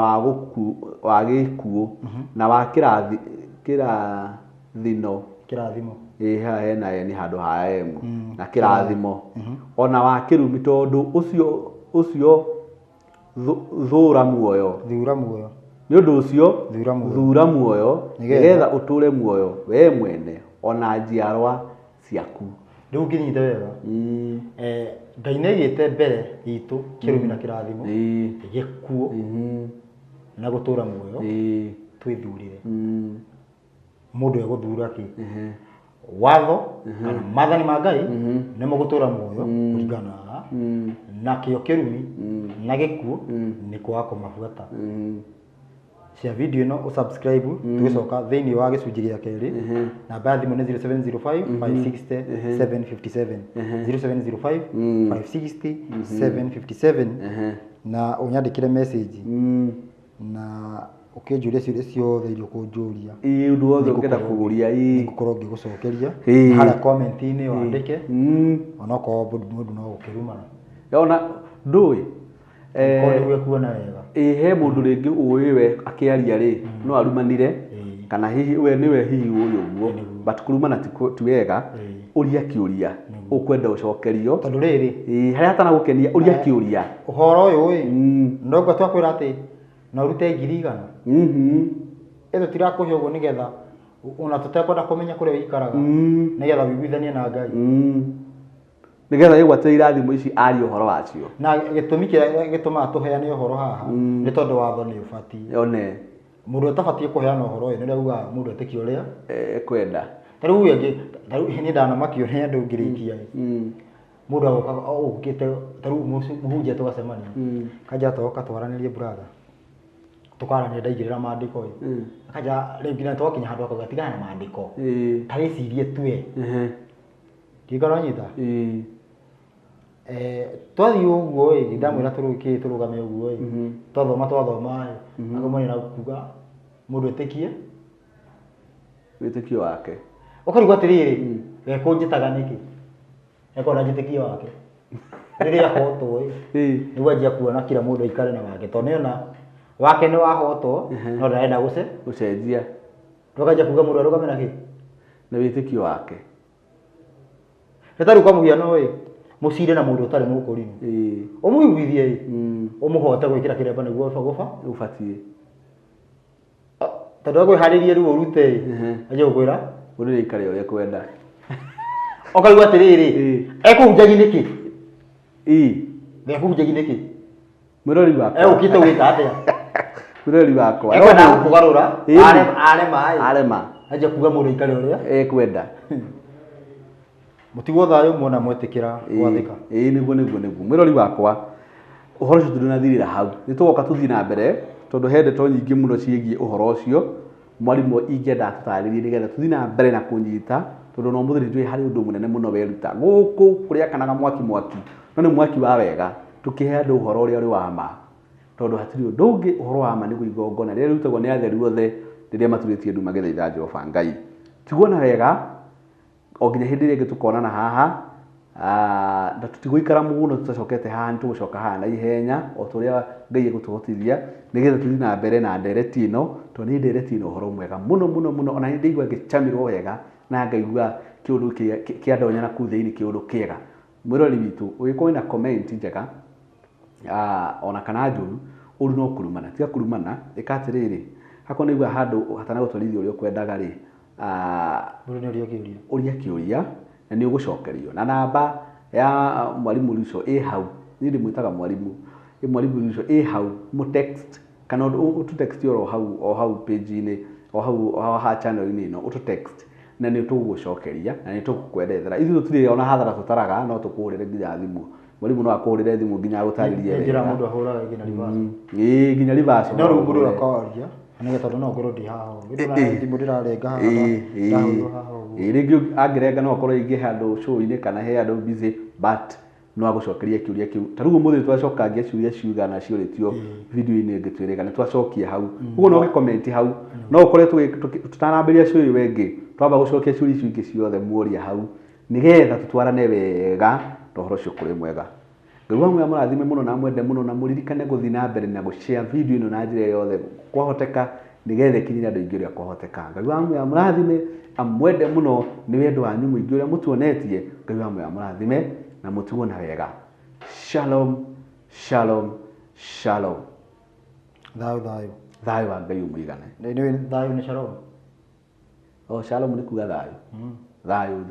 wa gĩkuũ na wa kĩrathimo haha hena nĩ handũ ha emu na kĩrathimo ona wa kĩrumi tondũ ũcio thũra muoyo nĩ ũndũ ũcio thura muoyo nĩgetha ũtũũre muoyo we mwene ona njiarwa ciaku rĩu ngĩnyite wega Ngai nĩaigĩte mbere itũ kĩrumi na kĩrathimo gĩkuũ na gũtũũra muoyo twĩthurĩre mũndũ egũthura kĩ watho kana maathani ma Ngai nĩmo gũtũũra muoyo kũringana na kĩo kĩrumi na gĩkuũ nĩ kwaga kũmabuata cia video ĩno ũsubscribe tũgĩcoka thĩinĩ wa gĩcunjĩ gĩa kerĩ namba ya thimũ nĩ 0705 560 757 0705 560 757 na ũnyandĩkĩre message na ũkĩnjũria ciũria ciothe iria ũkũnjũria ũndũ wothe ũngĩenda kũũria ngũkorwo ngĩgũcokeria harĩa comment-inĩ wandĩke ona okorwo mũndũ no gũkĩrumana ona ndũĩ nĩguo kuona wega he mũndũ rĩngĩ ũĩ we akĩaria rĩ no arumanire kana hihi we nĩwe hihi ũyũ ũguo but kũrumana ti wega ũria kĩũria ũkwenda ũcokerio tondũ rĩrĩ harĩa hatanagũkenia ũria kĩũria ũhoro ũyũ ndogo twakwĩra atĩ na ũrute 100 ĩno tirakũhe ũguo nĩgetha ona tũtekwenda kũmenya kũrĩa ũikaraga nĩgetha wĩiguithanie na Ngai nĩgetha ĩgwatĩre irathimo ici aria ũhoro wacio na gĩtũmi kĩrĩa gĩtũmaga tũheane ũhoro haha nĩ tondũ watho nĩ ũbatiĩ one mũndũ ũtabatiĩ kũheana ũhoro ũyũ nĩrĩa uga mũndũ etĩkia ũrĩa kwenda tarĩu nĩ ndanamakio nĩ andũ ngĩrĩkia mũndũ agoka ũkĩte tarĩu mũhunjia tũgacemania kanja toka twaranĩrie brother tũkaranĩria ndaigĩrĩra maandĩko kanja rĩu nginya twakinya handũ akauga tigana na maandĩko tarĩcirie tue kĩngana nyita twathiĩ ũguo ndamwĩra tũrũgame ũguo twathoma akamwĩra na kuga mũndũ etĩkie wĩtĩkio wake ũkarigwo atĩrĩrĩ we kũnjĩtaga nĩkĩ ekona njĩtĩkio wake rĩrĩa ahotwo nĩguo anjia kuona kila mũndũ aikare na wake tondũ nĩona wake nĩ wahotwo no ndarenda gũcenjia tũkanjia kuga mũndũ arũgame na kĩ na wĩtĩkio wake nĩtarĩu kwa mũhiano mũcire na mũndũ ũtarĩ mũkũrinũ ũmũiguithie ũmũhote gwĩkĩra kĩremba nĩguo ũbatiĩ tondũ agwĩharĩrie rĩu ũrute anjie gũkwĩra ũrĩrĩ ikare ũrĩa kwenda ũkaigua atĩrĩrĩ ekũhunjagi nĩkĩ ekũhunjagi nĩkĩ mwĩrori wakwa egũkĩte gwĩka atĩa mwĩrori wakwa ekwenda kũgarũra arema anjia kuga mũndũ ikare ũrĩa ekwenda mũtigwo thayũ muona mwetĩkĩra gwathĩka nĩguo mwĩrori wakwa ũhoro ũcio ndũnathirĩra hau nĩtũgoka tũthiĩ na mbere tondũ he ndeto nyingĩ mũno ciĩgiĩ ũhoro ũcio mwarimũ ingĩenda tũtarĩrie nĩgetha tũthiĩ na mbere na kũnyita tondũ no mũthĩ nĩtũĩ harĩ ũndũ mũnene mũno weruta gũkũ kũrĩakanaga mwaki no nĩ mwaki wa wega tũkĩhe andũ ũhoro ũrĩa ũrĩ wa ma tondũ hatirĩ ũndũ ũngĩ ũhoro wa ma nĩguo igongona rĩrĩa rĩrutagwo nĩ atheru othe rĩrĩa maturĩtie ndu magĩthaitha Jehova Ngai tiguo na wega o nginya hĩndĩ ĩrĩa ĩngĩ tũkonana haha na tutigũikara mũno tutacokete haha nĩ tũgũcoka haha na ihenya o tũrĩa Ngai egũtũhotithia nĩgetha tũthiĩ na mbere na ndereti ĩno tondũ nĩ ndereti ĩno ũhoro mwega mũno ona nĩ ndaigua ngĩcamirwo wega na ngaigua kĩũndũ kĩandonya na kũu thĩinĩ kĩũndũ kĩega. Mwĩrori witũ ũgĩkorwo na comment njega ona kana njũru ũru no kurumana tiga kurumana ĩka atĩrĩrĩ hakorwo nĩ igua handũ hatana gũtwarithia ũrĩa ũkwendaga rĩ ũria kĩũria na nĩ ũgũcokerio na namba ya mwarimũ Lucio ĩ hau niĩ ndĩmwĩtaga mwarimũ Lucio ĩ hau mũ text kana ũtũ text o hau page-inĩ o hau ha channel-inĩ ĩno ũtũ text na nĩ tũgũgũcokeria na nĩ tũgũkwerethera ithuĩ tũtirĩ ona hathara tũtaraga no tũkũhũrĩre nginya thimũ mwarimũ no akũhũrĩre thimũ nginya agũtarĩrie wega njĩra mũndũ ahũraga nginya reverse nginya reverse no rĩu mũndũ akawaria nĩgetha tondũ no ngorwo ndi haha thimũ ndĩrarenga haha ndahũrwo haha rĩngĩ angĩrenga no akorwo ingĩ handũ show-inĩ kana he handũ busy but no agũcokeria kĩũria kĩu ta rĩu mũthĩ twacokangia ciũria ciugana ciũrĩtio video-inĩ ĩngĩ twĩrĩga nĩ twacokia hau ũguo no gĩkomenti hau no ũkore tũtanambĩria show ĩyo ĩngĩ twamba gũcokia ciũria icio ingĩ ciothe muoria hau nĩgetha tũtwarane wega ũhoro ũcio kũrĩ mwega. Ngai wa mũrathime mũno na mwende mũno na mũririkane gũthiĩ na mbere na gũshare video ĩno na njĩra yothe kwahoteka nĩgetha ikinyĩre andũ aingĩ ũrĩa kwahoteka. Ngai wa mũrathime amwende mũno nĩ wendo wanyu mũingĩ ũrĩa mũtuonetie. Ngai wa mũrathime na mũtuo na wega. Shalom shalom shalom. Thayũ wa Ngai ũmũigane. Nĩ thayũ nĩ shalom. Shalom nĩ kuga thayũ. Thayũ.